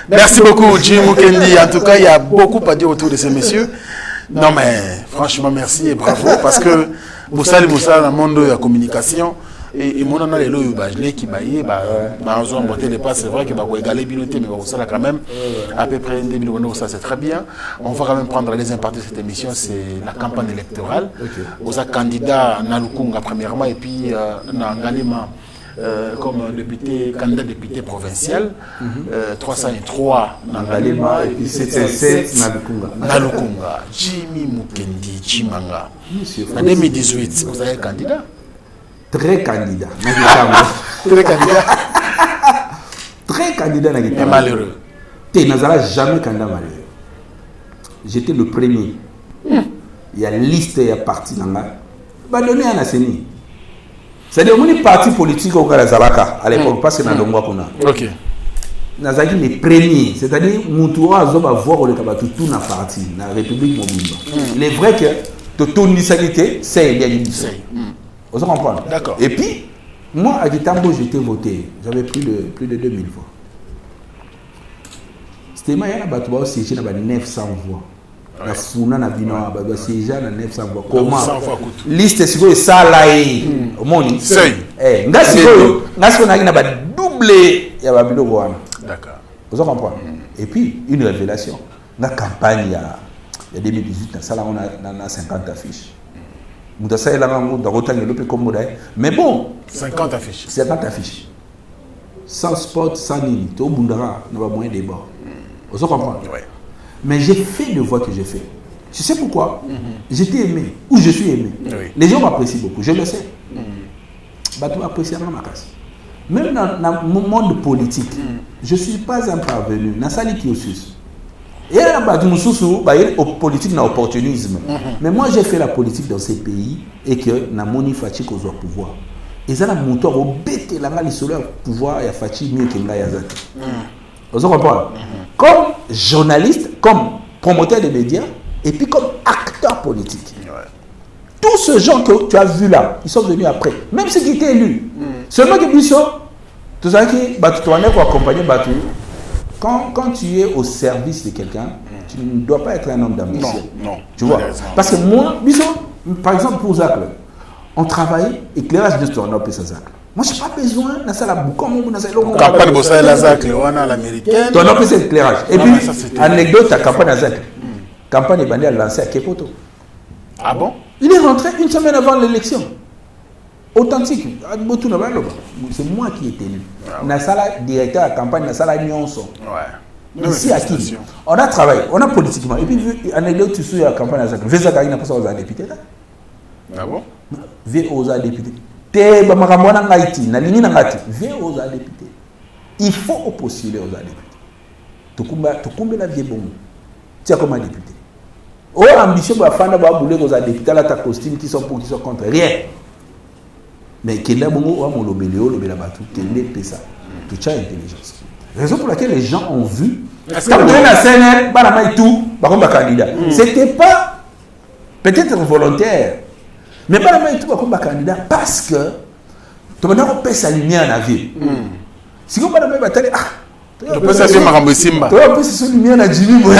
Merci beaucoup, Jim Mukendi. En tout cas, il y a beaucoup à dire autour de ces messieurs. Non, mais franchement, merci et bravo. Parce que Moussa, dans le monde de la communication, et mon nom est là, qui c'est vrai qu'il va égaler Binoté, mais ça là quand même à peu près 2000 euros, ça c'est très bien. On va quand même prendre les imparties de cette émission, c'est la campagne électorale. Aux candidats Nalukunga premièrement et puis Nangalima comme candidat député provincial, 303 Nangalima et puis 707 Nalukunga. Jimmy Mukendi Chimanga. En 2018, vous avez candidat? Très candidat. Très candidat. Mais malheureux. Tu n'as jamais candidat malheureux. J'étais le premier. Il y a liste, il y a parti dans la. Bah, donner un assaini. C'est-à-dire, on est parti politique au Kalazalaka à l'époque, parce que dans le mois qu'on a. Ok. Nazaki les premiers, c'est-à-dire, Moutoura Zoba voir le Kabatou, tout n'a parti, dans la République Mobimba. Il est vrai que toute l'initialité, c'est l'égalité. Vous comprenez? D'accord. Et puis, moi, à Gitambo, j'étais voté. J'avais plus de 2000 voix. C'était moi, il y a un 900 voix. na funa na bino ba seja na 900 voix comment liste siko ça là omoni ngasi na ba double ya ba bino wana. D'accord. Vous comprenez? Et puis une révélation, la campagne il y a 2018 ça là on a 50 affiches. Mais bon, 50 affiches. 50 affiches. Sans spot, sans ligne. Tout le monde a moyen de bords. Vous comprenez? Mais j'ai fait le voix que j'ai fait. Tu sais pourquoi? J'étais aimé. Ou je suis aimé. Les gens m'apprécient beaucoup. Je le sais. Bateau apprécie ma casse. Même dans mon monde politique, je ne suis pas un parvenu. Dans ça, qui est et là, politique, n'a opportunisme. Mais moi, j'ai fait la politique dans ces pays et que na moni fatigue au pouvoir. Et ça, la moteur au bête la mal sur leur pouvoir et fatigue mieux qu'il n'a yazaki. Vous comprenez? Comme journaliste, comme promoteur des médias et puis comme acteur politique. Tous ces gens que tu as vus là, ils sont venus après. Même ceux qui étaient élus. Seulement que Bissot, tout ça qui tu en es pour accompagner Batu. Quand tu es au service de quelqu'un, tu ne dois pas être un homme d'ambition. Non. Tu vois? Parce que moi, Bissot, par exemple pour Zach, on travaille éclairage de ton opé Zach. Moi, je n'ai pas besoin de ça la boucan, de ça la campagne de Zach, la Zach, l'américaine. Ton opé c'est éclairage. Et puis, anecdote, ta campagne à Zach. Campagne est bandée à lancer à Kepoto. Ah bon? Il est rentré une semaine avant l'élection. Authentique. C'est moi qui étais élu. Nasala, directeur de la campagne, Nasala Nyonso. Ici à qui? On a travaillé, on a politiquement. Et puis, anecdote, tu suis la campagne à Zach. Vezaka, il n'a pas ça aux députés là. Ah bon? V aux députés. Te Bamaramwana Ngaiti, Nalini Nangati. V aux députés. Il faut postuler aux députés. Tukumbe la vie bon. Tu as comme un député. Oh, ambition, bah, fana, bah, bouler aux députés, là, ta costume, qui sont pour, qui sont contre. Rien. Mais qui est là, bon, mon lobéléo, lobélabatu, qui est pesa. Tout ça, intelligence. Raison pour laquelle les gens ont vu. Quand on est la scène, c'était pas peut-être volontaire, mais pas comme candidat parce que tu vas pas sa lumière à la vie. Si on va pas batailler, tu peux ça faire marambo simba. Tu vas pas sa lumière à Jimmy Boy.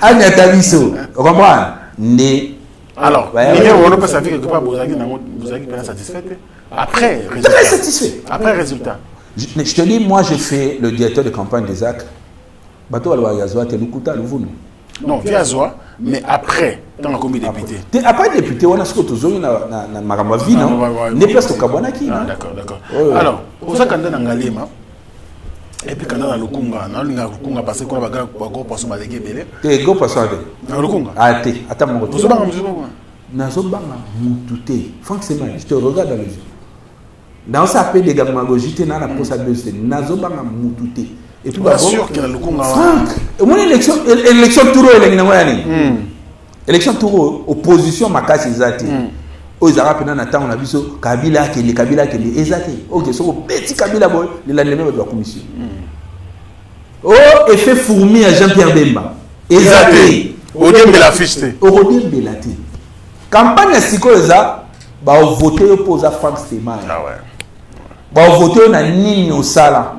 Anya Tabiso. On comprend? Né. Alors, on ne peut pas quelque part, vous avez bien satisfait. Après, résultat. Satisfait. Après, résultat. Je te dis, moi, j'ai fait le directeur de campagne des AC. Bateau à Yazwa, tu es non, Yazwa, mais après, tu as combien de députés? Après député, on a ce que tu as dans Maramavi, non? N'est pas ce que tu as. D'accord. Alors, pour ça, quand tu as Ngalema, et puis quand on a le Kunga, on a passé quoi, on passe à l'équipe. Tu es go passé à l'équipe. Attends, mon retour. Nazobanga Moutouté. Franchement, je te regarde dans les yeux. Dans ça, appel des gamagogies, tu as la possibilité. Nazobanga Moutouté. Et puis, bien sûr qu'il y a le Kunga. Franck, mon élection Touro, élection Touro, opposition Makasi Zati. Aux Arabes, on a vu ça, Kabila, Kele, Ezate. Ok, c'est un petit Kabila, il a nommé de la commission. Oh, effet fourmi à Jean-Pierre Bemba. Ezate. Odem Belafiste. Odem Belati. Campagne Siko Eza, bah, voter pour Franck Stéman. Ah ouais. Bah, voter on a Nini au Sala.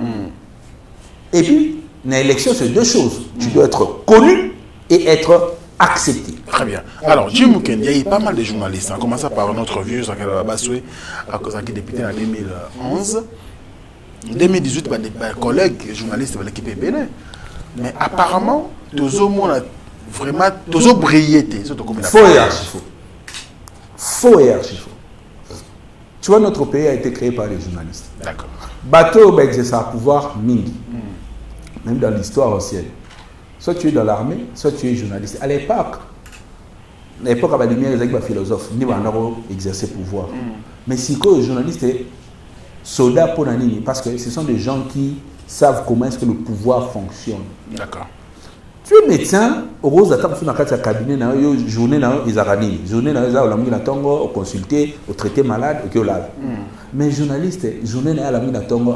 Et puis, dans l'élection, c'est deux choses. Tu dois être connu et être accepté. Très bien. Alors, Jim Mouken, il y a eu pas mal de journalistes. On commence par notre vieux Zakala Basoué, qui est député en 2011. En 2018, des collègues journalistes de l'équipe Bénin. Mais apparemment, tous au monde vraiment, tous au brillé. Faux et archi faux. Tu vois, notre pays a été créé par les journalistes. D'accord. Bateau, c'est un pouvoir mingi. Même dans l'histoire ancienne. Soit tu es dans l'armée, soit tu es journaliste. À l'époque, à la lumière, les philosophes, ni exercer pouvoir. Mais si les journalistes sont soldats pour la ligne, parce que ce sont des gens qui savent comment est-ce que le pouvoir fonctionne. D'accord. Tu es médecin, au rose d'attendre sur le cabinet, journée, ils arraniment. Journée, ils ont consulté, au traité malade, au là. Mais journaliste, journée, ils ont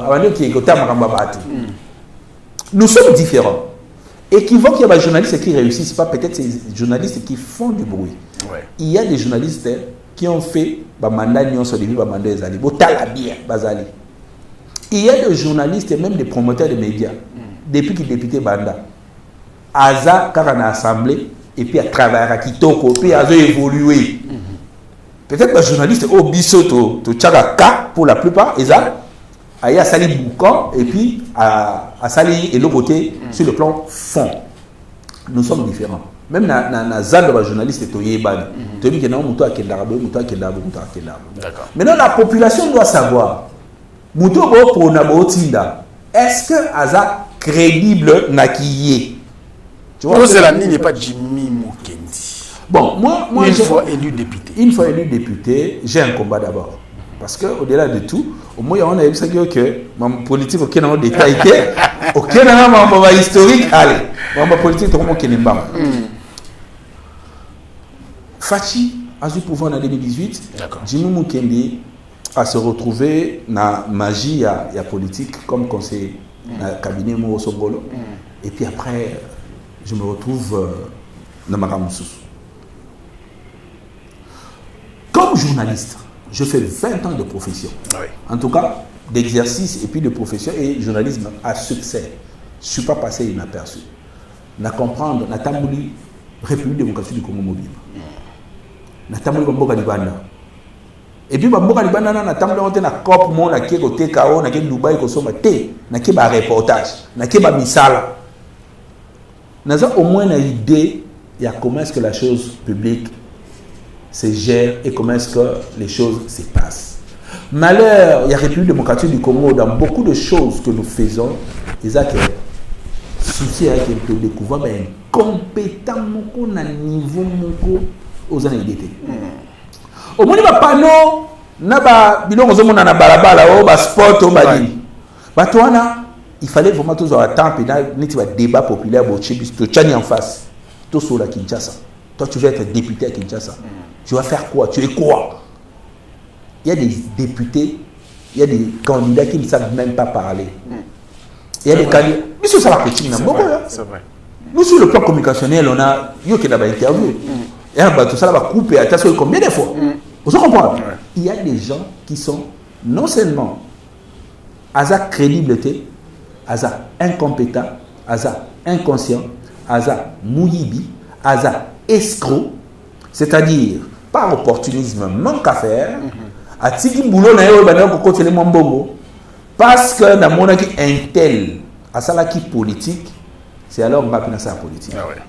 nous sommes différents. Équivoque, il y a des journalistes qui réussissent pas, peut-être ces journalistes qui font du bruit. Ouais. Il y a des journalistes qui ont fait mandat il y a des journalistes et même des promoteurs de médias, depuis qu'ils député Banda. Aza, car on a assemblé, et puis à travailler à kitoko puis à évoluer. Peut-être que les journalistes au biso to tchaka pour la plupart et ça à sali boucan et puis à sali et l'autre côté sur le plan fond. Nous sommes différents. Même na zone de journalistes to yebani. To bi que non muto akendabe muto akendabe muto akendabe. D'accord. Maintenant la population doit savoir muto bo pour na bo tinda. Est-ce que aza crédible na kiye? Tu vois, c'est la ligne n'est pas Jimmy Mukendi. Bon, moi une fois élu député. Une fois élu député, j'ai un combat d'abord. Parce que au-delà de tout, au moins on a eu ça que ma politique aucun n'a détaillé, aucun n'a ma historique, allez, ma politique tout le monde qui n'est pas. Fachi a eu pouvoir en 2018. Jimmy Mukendi a se retrouvé dans la magie à politique comme conseiller dans le cabinet Moro Songolo. Et puis après, je me retrouve dans Maramousous. Comme journaliste, je fais 20 ans de profession. Oui. En tout cas, d'exercice et puis de profession et journalisme à succès. Je ne suis pas passé inaperçu. Na comprendre, na tambouli République démocratique du Congo mobile. Na tambouli Bamboka Libanda. Et puis Bamboka Libanda na tambouli on na COP mon na ke côté KO na ke Dubaï ko soma té na ke ba reportage na ke ba misala. Na za au moins une idée il y a comment est-ce que la chose publique se gère et comment est-ce que les choses se passent. Malheur, il y a République démocratique du Congo dans beaucoup de choses que nous faisons. Et ça, souci avec le découvert, mais compétent à niveau aux années. Au moins, il n'y a pas de sport, il fallait vraiment tous avoir un temps, un débat populaire, en face, tout sur la Kinshasa. Toi, tu veux être député à Kinshasa. Tu vas faire quoi? Tu es quoi? Il y a des députés, il y a des candidats qui ne savent même pas parler. Il y a des candidats. Mais ça va coaching. C'est vrai. Nous, sur le plan communicationnel, on a eu qui n'a pas interview. Et tout ça va couper. Attention, combien de fois? Vous comprenez? Il y a des gens qui sont non seulement à sa crédibilité, à sa incompétent, à sa inconscient, à sa mouyibi, à sa escroc, c'est-à-dire par opportunisme, manque à faire, à tiki boulot na yo bana ko côté le mbongo parce que na mona ki intel à ça là qui politique, c'est alors on va penser à la politique. Ah ouais.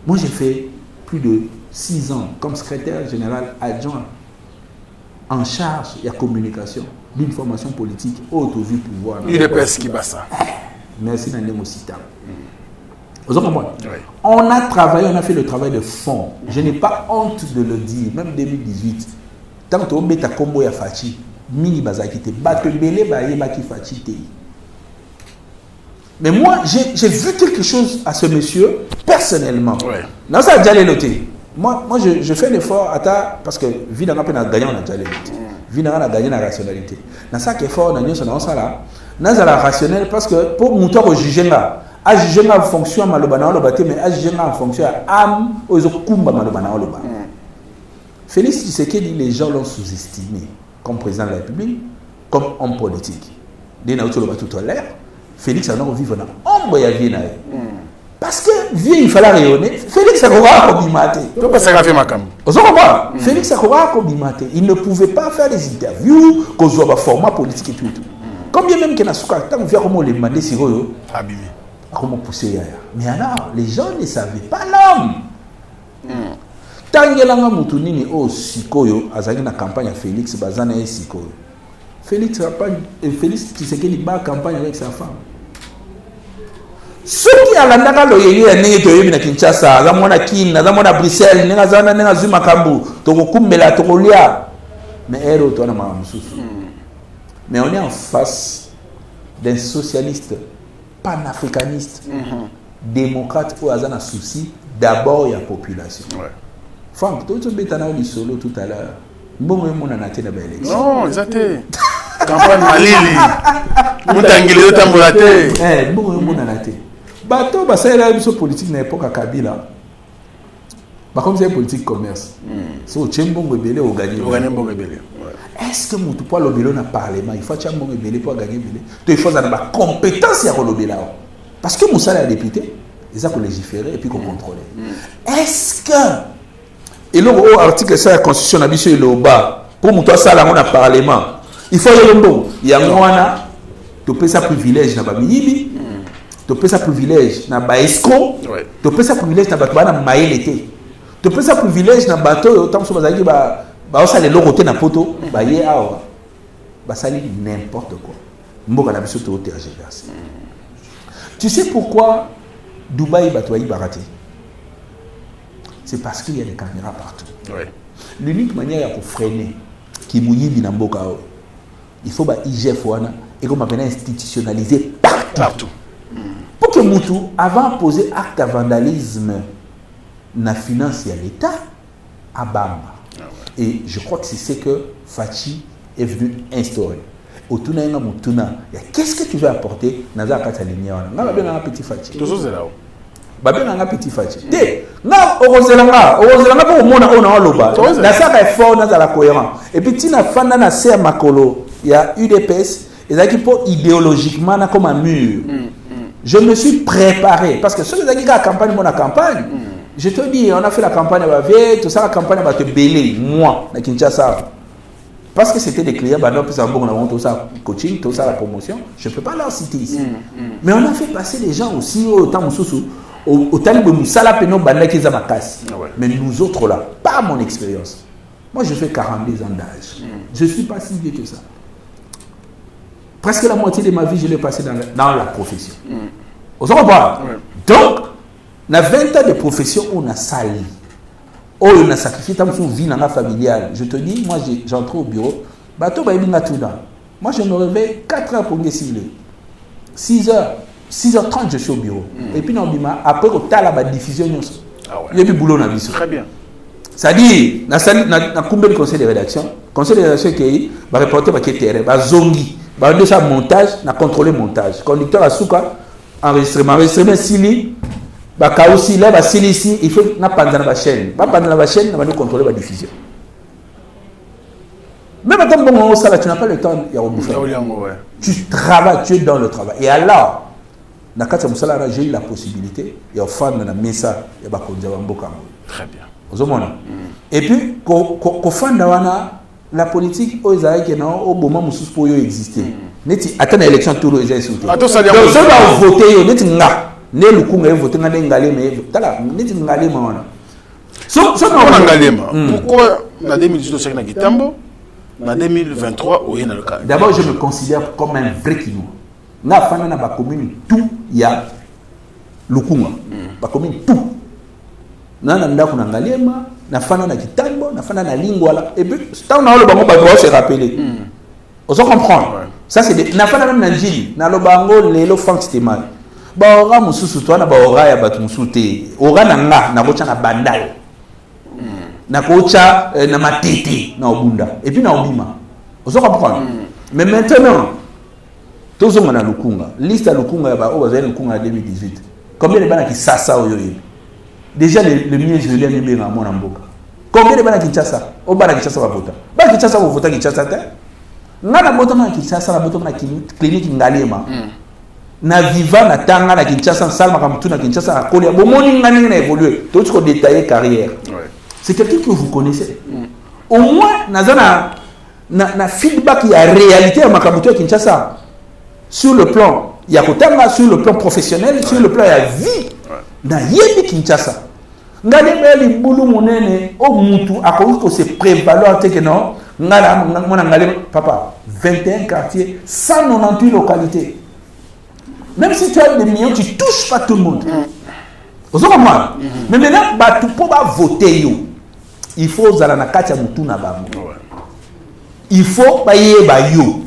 Moi j'ai fait plus de 6 ans comme secrétaire général adjoint en charge de la communication d'une formation politique auto-vue pouvoir. Il est presque qui bat ça. Merci Nandemo Sita. On a travaillé, on a fait le travail de fond. Je n'ai pas honte de le dire, même 2018. Tant que tu as combo ya Fachi, mini bazakite, batebele baye baki Fachi te. Mais moi, j'ai vu quelque chose à ce monsieur personnellement. Non, ça a déjà noté. Moi je fais l'effort parce que Vidana a gagné, on a déjà noté. Vidana a gagné la rationalité. Dans ça qui est fort, dans ça là, dans la rationnel parce que pour monter au juger là. A juger en fonction de malobana olobate mais a juger en fonction de âme aux kumba malobana oloba. Félix Tshisekedi, les gens l'ont sous-estimé comme président de la République, comme homme politique. Dès na utoloba tout à l'heure, Félix a non vivre dans ombre ya vie na. Parce que vieux il fallait rayonner, Félix a ko bimate. To pas ça fait makam. Vous comprenez? Félix a ko bimate, il ne pouvait pas faire des interviews qu'on soit format politique et tout. Combien même que na souka tant vient comment les demander si eux abîmé. Comment pousser ailleurs. Mais alors, les gens ne savaient pas l'homme. Tangelanga Moutounini au Sikoyo, Azagi na campagne à Félix Bazana et Sikoyo. Félix Tshisekedi bat campagne avec sa femme. Ceux qui ont l'andaka loyeli à Nétoyebi na Kinshasa, Zamona Kin, Zamona Bruxelles, Nengazana Nengazuma Kambu, Togokumbela, Togolia. Mais elle est autour Mais on est en face d'un socialiste panafricaniste, démocrate ou à un souci, d'abord il y a la population. Franck, tu as dit solo tout à l'heure. Bon, on a été dans l'élection. Non, exactement. Campagne Malili. Vous t'angilez, vous t'embolaté. Bon, on a été. Bateau, ça y a une politique à l'époque à Kabila. Comme c'est une politique commerce. C'est au Tchembon Rebelle au gagné. Est-ce que mon tout poids l'obélo n'a pas parlé? Il faut que tu aies pour gagner. Il faut avoir la compétence à l'obélo. Parce que Moussa est député. ils ont légiférer et puis qu'on contrôler. Est-ce que et là au article ça la constitution d'habitude il est au bas pour monter ça là on a parlement il faut y aller bon il y a moana tu peux ça privilège na ba miyibi tu peux ça privilège na ba escroc tu peux ça privilège na ba bana maïlete tu peux ça privilège na bateau tant que bazaki ba ça les côté na poto ba yé awa ba sali n'importe quoi mboka na biso to tergiverse. Tu sais pourquoi Dubaï batouaï baraté? C'est parce qu'il y a des caméras partout. L'unique manière pour freiner qui mouille binamboka il faut que l'IGF et qu'on m'appelle institutionnalisé partout. Pour que Moutou, avant de poser acte de vandalisme na finance à l'État, à Bamba. Et je crois que c'est ce que Fachi est venu instaurer. Qu'est-ce que tu veux apporter dans la carte alignée? On a bien un petit Fachi. Tout ça c'est là. Babé nanga petit Fachi. Na orozelanga pour mona ona loba. La ça est fort na la cohérent. Et puis tina fanda na ser makolo, il y a UDPS et ça qui pour idéologiquement na comme un mur. Je me suis préparé parce que ceux qui ont la campagne mon campagne. Je te dis, on a fait la campagne à Vie, tout ça la campagne va te bêler moi na Kinshasa. Parce que c'était des clients, bah non, puis ça on a tout ça coaching, tout ça la promotion, je ne peux pas leur citer ici. Mais on a fait passer les gens aussi au temps au talib de Moussala Peno Bandaki Zamakas. Mais nous autres là, par mon expérience, moi je fais 42 ans d'âge. Je ne suis pas si vieux que ça. Presque la moitié de ma vie, je l'ai passé dans la profession. Vous comprenez? Donc, on a 20 ans de profession, on a sali. Oh, on a sacrifié tant de vie dans la familiale. Je te dis, moi j'entre au bureau, bateau ba ibinga tout dans. Moi je me réveille 4 heures pour me décider. 6h30 je suis au bureau. Et puis après au tala ba diffusion il y a du boulot dans la vie. Très bien. Ça dit, na combien de conseil de rédaction qui va reporter ba terrain, ba zongi, ba de ça montage, na contrôler montage. Conducteur à souka enregistrement sili ba kaosi là ba sili ici, il faut na pendant la chaîne. Ba pendant la chaîne, na ba contrôler la diffusion. Même attends bon ça tu n'as pas le temps il y a au bouffer. Tu travailles, tu es dans le travail. Et alors na kata musala j'ai eu la possibilité il y a fan na mesa ya ba konja mboka. Très bien. Ozomona. Et puis ko fan wana la politique aux Israéliens non au moment où pour yo exister. Neti attendre l'élection tout le Israël sauter. Donc ça va voter yo neti nga ne lukunga voter nga ngalema tala neti ngalema wana. So na ngalema. Pourquoi na 2018 c'est na Kitambo? En 2023, oui, dans le cas. D'abord, je me considère comme un vrai Kinou. Na fana na ba commune tout ya Lukunga. Ba commune tout. Na ndako na Ngalema, na fana na Kitambo, na fana na Lingwala. Et puis, tant na lo bango ba se rappeler. On se comprendre. Ça c'est na fana même na Njili, na lo bango lelo Frank Stemai. Ba ora mususu to na ba ora ya batu musute. Ora na nga na kocha na bandal. Na kocha na matete na obunda et puis na obima ozo comprendre mais maintenant tous on a lukunga liste à lukunga ba o bazali lukunga 2018 combien de bana qui sasa oyo déjà le mieux je l'ai mis na mona mboka combien de bana qui Kinshasa o bana Kinshasa va voter ba Kinshasa va voter Kinshasa te ngana voter na Kinshasa na voter na clinique Ngalema na viva na tanga na Kinshasa salma comme tout na Kinshasa a kolia bomoni ngani na évoluer tout ce qu'on détailler carrière. C'est quelqu'un que vous connaissez. Au moins, na feedback, il y a réalité à Makabuto Kinshasa. Sur le plan, il y a sur le plan professionnel, sur le plan de la vie. Na yebi Kinshasa. Ngale li bulu monene o mutu akoki se prévaloir que non, ngala mona ngale papa 21 quartiers, 198 localités. Même si tu as des millions, tu touches pas tout le monde. Vous comprenez? Mais maintenant, pour voter, il faut zala kati ya mutu na bango. Il faut baye bayo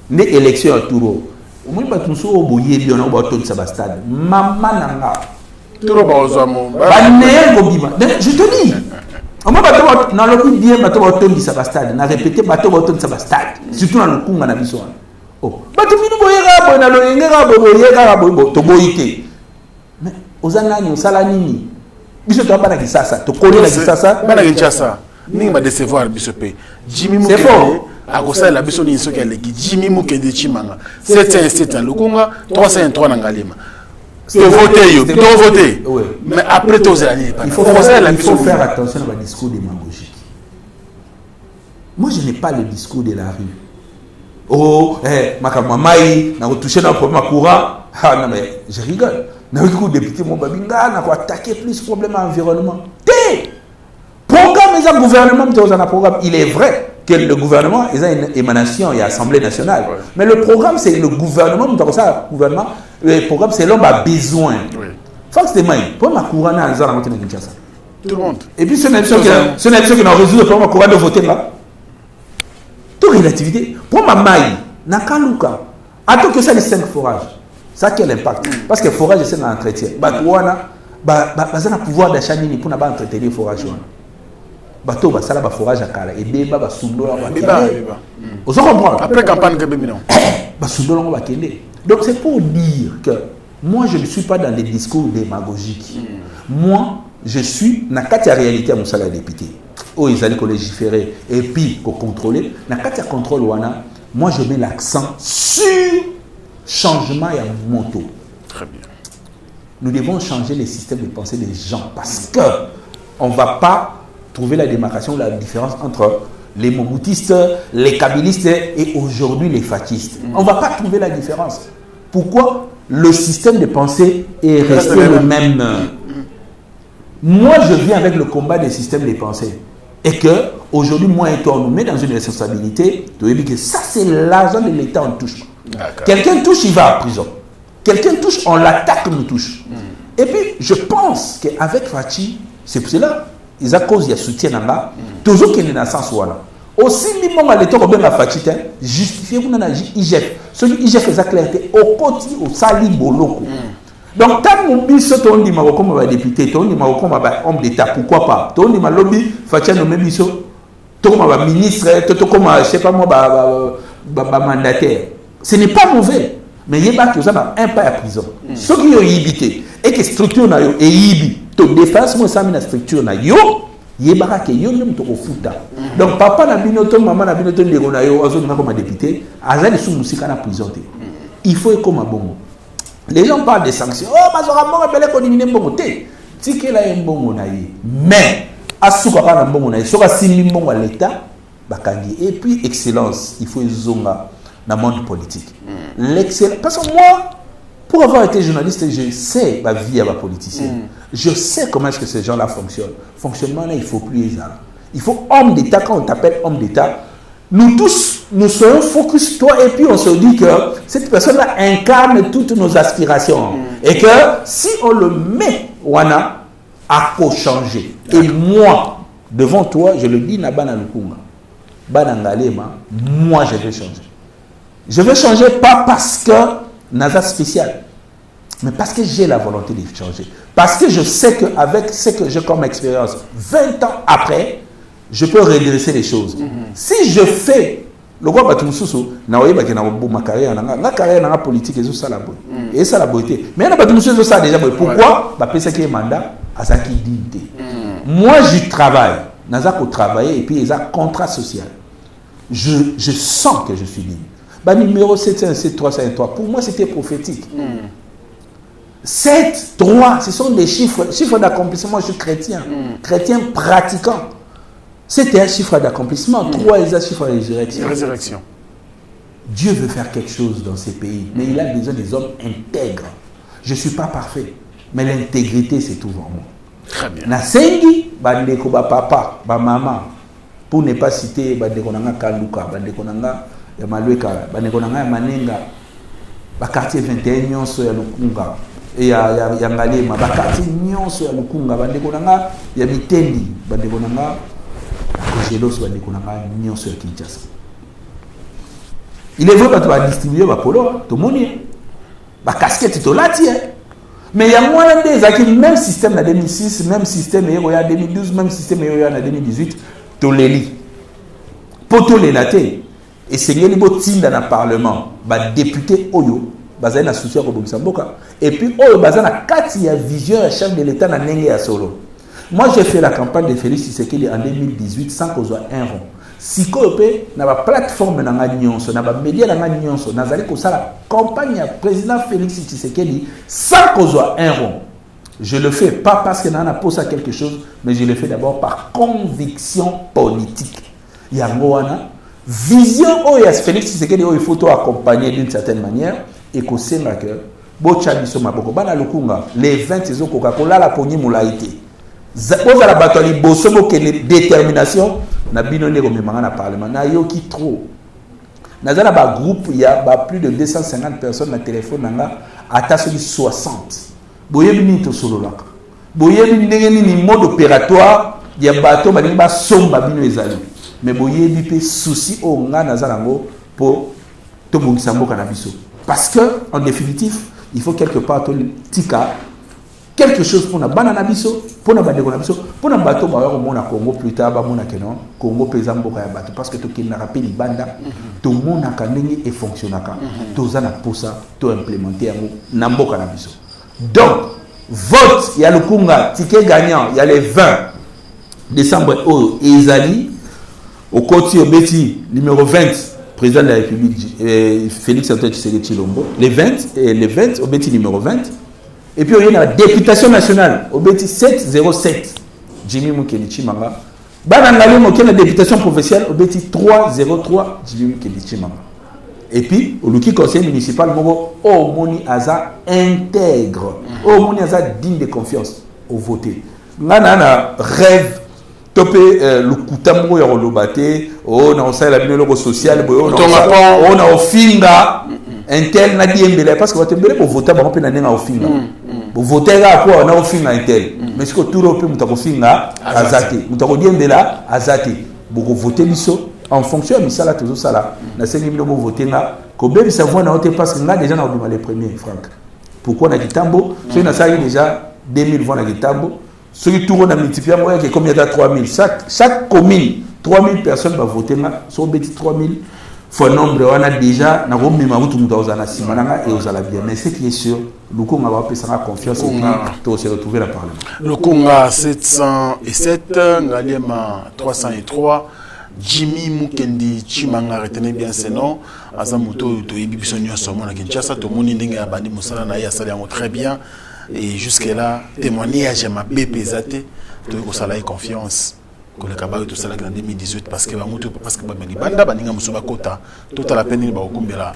ne élection ya touro. Omoi batu so oboye bi ona ba to sa stade. Mama nanga. Touro ba ozamo. Ba ne go biba. Je te dis. Omoi batu na lobi bien batu ba to sa stade. Na répéter batu ba to sa stade. Surtout na lukunga na biso. Oh, batu minu boyera bo na lo ngera bo boyera bo to boyite. Mais ozanani osala nini? Biso to bana Kisasa, to connais la Kisasa, bana Kinshasa. Ninga ba décevoir biso pe. Jimmy Mukende a kosa la biso ni soki aleki Jimmy Mukende chimanga. 707 Lukunga, 303 na Ngalema. voter. Oui. Mais après tous les années, il faut faire attention à discours démagogique. Moi, je n'ai pas le discours de la rue. Oh, makamamaï, n'a retouché dans le problème courant. Ah non, mais je rigole. N'a eu député mon babinga, n'a pas attaqué plus problème à l'environnement. Programme, ils ont gouvernement, il est vrai que le gouvernement est une émanation et assemblée nationale. Ouais. Mais le programme, c'est le gouvernement, le programme, c'est l'homme a besoin. Forcément, pour ma couronne, ils ont voté dans Kinshasa. Tout le monde. Et puis, ce n'est pas qui n'a résolu le problème de couronne de voter là. Toute relativité. Pour ma maille, Nakaluka, attends que ça les 5 forages. Ça quel impact? Parce que le forage, c'est un entretien. Ils ont un pouvoir d'achat pour entretenir le forage. Bateau va sala ba forage à Kala et débat va sundo la va. Vous comprenez? Après campagne que bémino. Ba sundo la va kende. Donc c'est pour dire que moi je ne suis pas dans les discours démagogiques. Moi je suis na kati réalité à mon salaire député. Oh ils allaient légiférer et puis pour contrôler na kati contrôle wana. Moi je mets l'accent sur changement et moto. Très bien. Nous devons changer les systèmes de pensée des gens parce que on va pas trouver la démarcation, la différence entre les mobutistes, les kabylistes et aujourd'hui les fascistes. On ne va pas trouver la différence. Pourquoi le système de pensée est resté le même? Moi, je viens avec le combat des systèmes de pensée. Et que, aujourd'hui, moi et toi, on nous met dans une responsabilité de dire que ça, c'est l'argent de l'État, on touche. Quelqu'un touche, il va en prison. Quelqu'un touche, on l'attaque, on nous touche. Et puis, je pense qu'avec Fachi, c'est pour cela. Ils ont cause de soutien là, toujours qu'il y a dans sens là. Aussi, l'imam à l'état de la fatigué, justifié vous n'avez IGF. Celui IGF est clairité au côté au sali boloko. Donc, tant mon bis, ton dit Maroc comme député, ton dit Maroc comme homme d'État, pourquoi pas? Ton dit ma lobby, fatigué nommé biso, ton comme ministre, ton comme je sais pas moi, mandataire. Ce n'est pas mauvais, mais il y a que ça un pas à prison. Ceux qui ont évité et que structure n'a eu et défense moi ça la structure na yo yebara ke yo même to futa donc papa na binoto maman na binoto ndeko na yo azo comme député azali sous musika na prison. Il faut comme bongo. Les gens parlent des sanctions. Oh bazora mbongo belé ko nimine mbongo te tikela mbongo na yi mais asuka pa na mbongo na yi soka simbi mbongo à l'état bakangi et puis excellence il faut zonga dans le monde politique. L'excellence parce que moi pour avoir été journaliste, je sais ma vie à ma politicienne. Je sais comment est-ce que ces gens-là fonctionnent. Fonctionnement là, il faut plus les armes. Il faut homme d'État, quand on t'appelle homme d'État, nous tous, nous serons focus toi et puis on se dit que cette personne-là incarne toutes nos aspirations. Et que si on le met, Wana, à quoi changer. Et moi, devant toi, je le dis, Nabana Lukunga, Banangalema, moi je vais changer. Je vais changer pas parce que Naza spécial, mais parce que j'ai la volonté de changer. Parce que je sais qu'avec ce que j'ai comme expérience, 20 ans après, je peux redresser les choses. Si je fais le roi Batumususu, ma carrière, ma carrière politique, et ça la beauté. Et ça la beauté. Mais Batumususu, ça déjà. Pourquoi? Parce que c'est un mandat à sa qui dignité. Moi, je travaille. Naza pour travailler et puis il y a un contrat social. Je sens que je suis digne. Bah, numéro 717 353, pour moi c'était prophétique. 7, 3, ce sont des chiffres d'accomplissement. Je suis chrétien, chrétien pratiquant. C'était un chiffre d'accomplissement. 3 est un chiffre de résurrection. Dieu veut faire quelque chose dans ces pays, mais il a besoin des hommes intègres. Je ne suis pas parfait, mais l'intégrité c'est tout en moi. Très bien. Nasengi, bandeko ba papa, ba maman, pour ne pas citer bandeko nanga Kaluka, bandeko nanga ya Malweka, bandeko nanga ya Manenga, ba quartier 21 nyonso ya Lukunga, et ya Ngalema, ba quartier nyonso ya Lukunga, bandeko nanga ya Mitendi, bandeko nanga Kogelos, bandeko nanga nyonso ya Kinshasa. Il est vrai que tu vas distribuer ba polo, tout le monde, ba casquette to lati. Mais il y a moins de même système en 2006, même système en 2012, même système en 2018, tout les lit. Pour tout les latés. Et c'est ce qui est dans le Parlement, les députés Oyo, basé dans le soutien au Luxembourg. Et puis Oyo, basé dans la vision et chef de l'État dans Solo. Moi, j'ai fait la campagne de Félix Tshisekedi en 2018 sans qu'on soit un rond. sikoyo pe na ba plateforme na nga nyonso na ba média na nga nyonso nazali ko sala campagne ya président Félix Tshisekedi sans kozwa un rond. Je le fais pas parce que nana posa quelque chose, mais je le fais d'abord par conviction politique. Yango wana vision oya Félix Tshisekedi il faut accompagner d'une certaine manière et ko senga que bocha biso maboko bana lukunga les 20 ezokoka kolala ponyi mulaité. Oza la bataille boso bo kele détermination na bino ndeko memanga na parlement na yoki trop. Nazala ba groupe il y a plus de 250 personnes na téléphone nanga ata soki 60. Boyebi ni to sololaka. Boyebi ndenge ni mode opératoire ya bato balingi ba somba bino ezali. Mais boyebi pe souci o nga nazala ngo po to bongisa mboka na biso. Parce que en définitive, il faut quelque part to tika quelque chose pour na banana biso, pour na bandeko na biso, pour na bato ba wa mona Congo plus tard ba mona kenon, Congo pesa mboka ya bato parce que to ki na rappel banda, to mona ka ndenge e fonctionnaka, to za na posa, to implémenter yango na mboka na biso. Donc, vote, il y a le Kunga, ticket gagnant, il y a les 20 décembre au Ezali, au côté Obeti, numéro 20, président de la République, Félix Antoine Tshisekedi Tshilombo, les 20, Obeti numéro 20. Et puis, il y a la députation nationale, Obeti 707, Jimmy Mukeli Tshimanga. Banangali Moké, la députation professionnelle, Obeti 303, Jimmy Mukeli Tshimanga. Et puis, au conseil municipal, au moni aza intègre, au moni aza digne de confiance au voté. Nana rêve topé le koutambo ya rolobate, oh na osala la bino social, oh na ofinga intel na diembele parce que watembele pour voter ba pe na nenga ofinga. Pour voter là quoi na ofinga intel. Mais ce que tout le monde mutako finga azate, mutako diembela azate. Boko voter biso en fonction de ça là toujours ça là na sengi mino voter nga ko bebi savoir na hote parce que nga déjà na obima les premiers Franck. Pourquoi na kitambo so na ça déjà 2000 voix na kitambo ceux qui tournent à multiplier moi que combien de 3000 chaque commune 3000 personnes va voter nga so beti 3000 fois nombre on a déjà na romema mutu mutu ozana simananga et ozala bien mais ce qui est sûr le Congo va passer confiance et puis se retrouver la parlement le Congo 707 Ngaliema 303 Jimmy Mukendi Tshimanga, retenez bien ce nom. Azamuto to ibibiso nyonso mona Kinshasa to moni ndenge ya bandi musala na ya sala yango très bien et jusque là témoignage ma bébé zate to ko sala confiance ko le kabayo to sala en 2018 parce que ba mutu parce que ba banda baninga musuba kota to la peine ba okumbela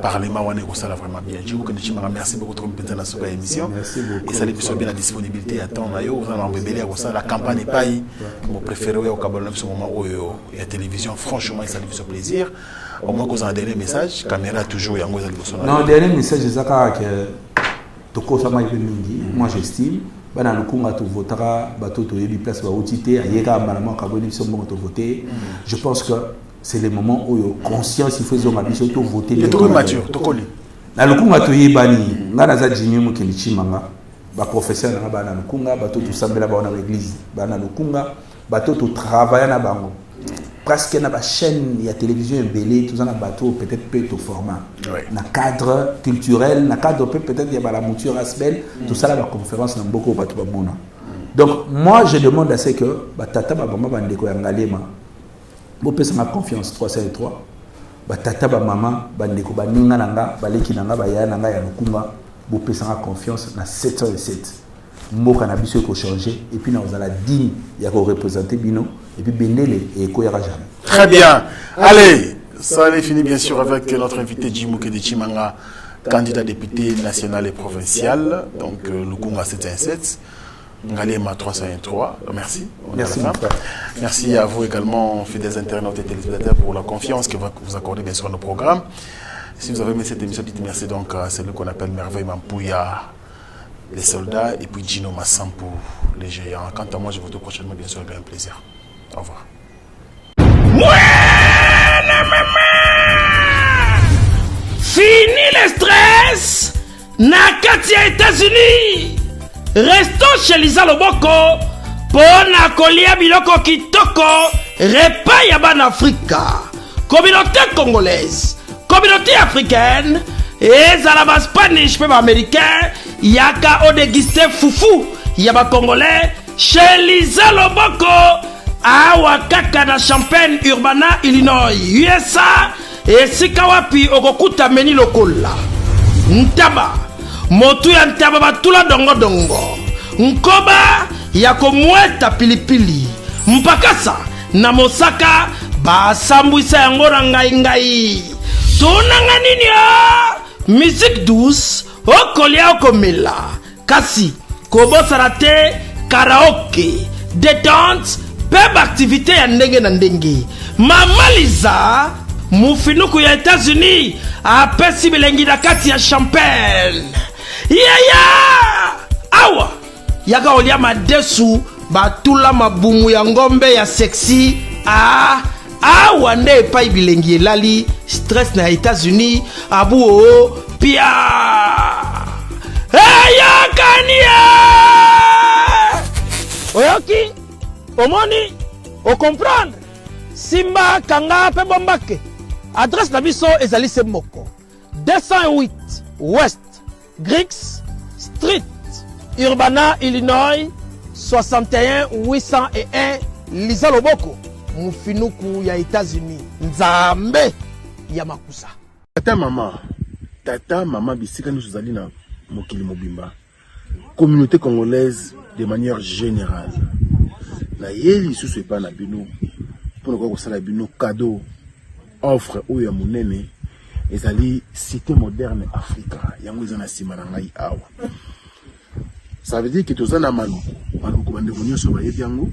Parlement wane ko sala vraiment bien. Je vous connais merci beaucoup trop pour la super émission. Et ça depuis bien la disponibilité à temps na yo on a embellé ko sala la campagne paye mon préféré au Cameroun ce moment où il y a télévision franchement ça fait plaisir. Au moins qu'on a un dernier message caméra toujours yango za liboso. Non, dernier message ezaka que toko sama mingi moi j'estime bana lukunga to votera bato to yebi place ba otité ayeka malama ka boni so mo to voter. Je pense que c'est le moment où conscience il faut que voter les trop mature to koli na lukunga to yebani ngana za Jimmy Mukeli Tshimanga ba professeur na ba na lukunga bato to sambela ba na église ba na lukunga bato to travailler na bango presque na ba chaîne ya télévision belé tout ça na bato peut-être peu to format na cadre culturel na cadre peut-être ya ba la mouture asbel tout ça la conférence na beaucoup bato ba mona. Donc moi je demande à ce que ba tata ba mama ba ndeko ya Ngaliema bo pesa ma confiance 303 ba tata ba mama ba ndeko ba ninga nanga ba leki nanga ba ya nanga ya lukunga bo pesa ma confiance na 707 mboka na biso ko changer et puis na ozala digne ya ko représenter bino et puis bendele et ko yara jamais. Très bien. Allez, ça est fini bien sûr avec notre invité Jimmy Mukeli Tshimanga, candidat député national et provincial donc lukunga 717 Ngaliema 303, merci. Merci. Merci à vous également, fidèles internautes et téléspectateurs, pour la confiance que vous accordez bien sûr à nos programmes. Si vous avez aimé cette émission, dites merci donc à celui qu'on appelle Merveille Mampouya, les soldats, et puis Gino Massampo, les géants. Quant à moi, je vous retrouve prochainement, bien sûr, avec un plaisir. Au revoir. Fini le stress! Nakatia États-Unis! Restons chez Lisa Loboko pour na kolia biloko kitoko repas ya ban Afrika. Communauté congolaise, communauté africaine, et zalaba Spanish même américain, yaka o déguisté foufou, yaba congolais, chez Lisa Loboko, awa kaka na Champaign Urbana Illinois USA esika wapi okokuta meni lokola ntaba motu ya ntaba batula dongo dongo nkoba ya komweta pilipili mpakasa na mosaka basambwisa yango na ngai tonanga nini musique douce okolia okomela kasi kobosana te karaoke détente peba activité ya ndenge na ndenge mamaliza mufinuku ya États-Unis apesi bilengi na kati ya Champagne awa yaka olia madesu batula mabumu ya ngombe ya sexy awa nde epai bilengi elali stress na États-Unis abu pia yakania oyoki omoni o comprendre simba kanga pe bombake adresse na biso ezali se moko 208 West Griggs Street Urbana Illinois 61 801 Liza Loboko mufinuku ya États-Unis nzambe ya makusa tata mama bisika nous zali na mokili mobimba communauté congolaise de manière générale na yeli susu epa na bino pour ko sala bino cadeau offre ou ya monene ezali cité moderne Africa yango ezana sima na ngai awa. Ça veut dire que tous en a maluku bande venu sur ba yango.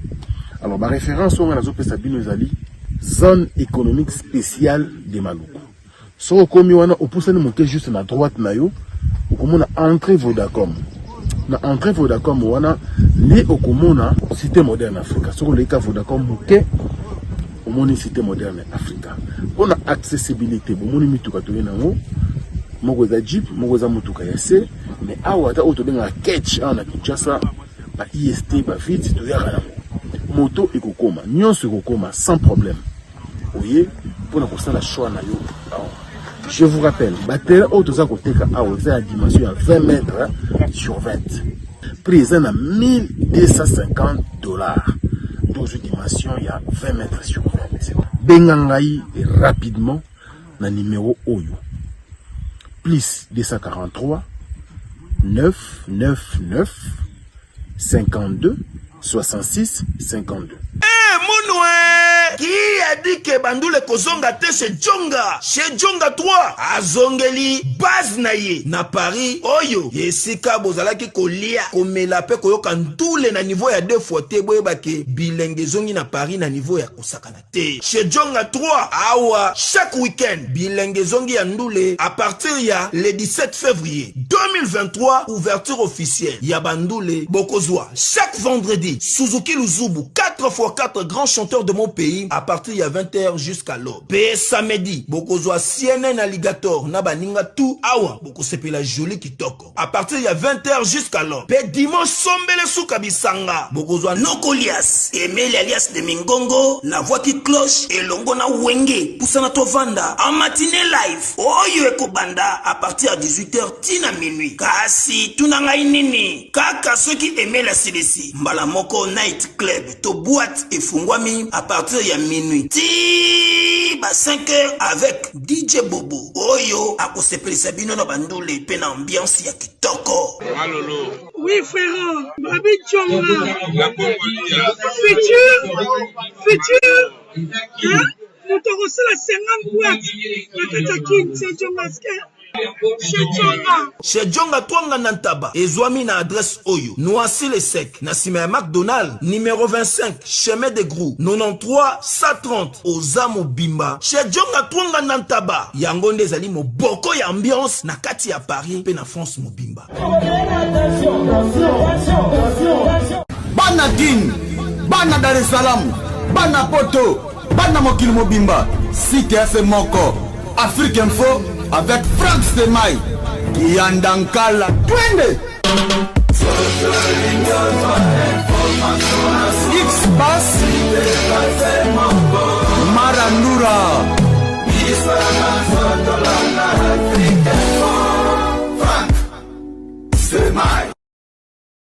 Alors ma référence on a zo pesa bino ezali zone économique spéciale de Maluku. So komi wana opusani monter juste na droite na yo okomona entrée Vodacom. Na entrée Vodacom wana li okomona cité moderne Africa. So le ka Vodacom moke omoni cité moderne Africa. On a accessibilité bomoni mituka to yenango moko za jeep moko za mutuka ya se mais awa ta auto benga catch ana Kinshasa ba IST ba vite to ya kana moto ekokoma nyonso ekokoma sans problème. Voyez pour la la choix na yo. Je vous rappelle, batterie auto za koteka awa za dimension à 20 mètres sur 20. Prix à $1250. Dans une dimension il y a 20 mètres sur 20. Bengangai rapidement na numéro Oyo. Plus 243 999 52 66 52. Qui a dit que Bandoule Kozonga te chez Djonga 3 azongeli base naye na Paris oyo yesika bozalaki kolia komela pe koyoka ndule na niveau ya 2 fois te boyeba ke bilenge zongi na Paris na niveau ya kosakana te chez Djonga 3 awa chaque week-end bilenge zongi ya ndule à partir ya le 17 février 2023 ouverture officielle ya Bandoule Bokozwa chaque vendredi Suzuki Luzubu 4x4 grands chanteurs de mon pays à partir il y a 20h jusqu'à l'aube. Pe samedi, bokozwa CNN Alligator na baninga tout awa boko sepe la jolie kitoko. À partir il y a 20h jusqu'à l'aube. Pe dimanche sombele souka bisanga. Bokozwa Nokolias, Emile alias de Mingongo, la voix qui cloche et longo na wenge poussana tovanda en matinée live. Oyo ekobanda à partir à 18h tina minuit. Kasi tunanga inini. Kaka ceux qui aimaient la CDC. Mbala moko night club to boîte et fungwami à partir ya minuit. Ti ba 5h avec DJ Bobo. Oyo akosepelisa bino na Bandoule pe na ambiance ya kitoko. Malolo. Oui frère, Babi Djonga. Futur. Hein? Nous t'avons reçu la 50 boîtes. La Katakin, c'est Djonga. Chez Djonga Twanga Nantaba, Ezwami na adresse Oyo, Noisy le Sec, Nassime McDonald, numéro 25, chemin de Grou, 93 130, Ozamo Bimba. Chez Djonga Twanga Nantaba, Yangonde Zali mo boko ya ambiance, na kati ya Paris, pe na France mo Bimba. Bana Guine, Bana Dar es Salaam, Bana Poto, Bana Mokil Mobimba, Cité FM Moko, Afrique Info, avec Frank Stemai, Yandankala, Twende.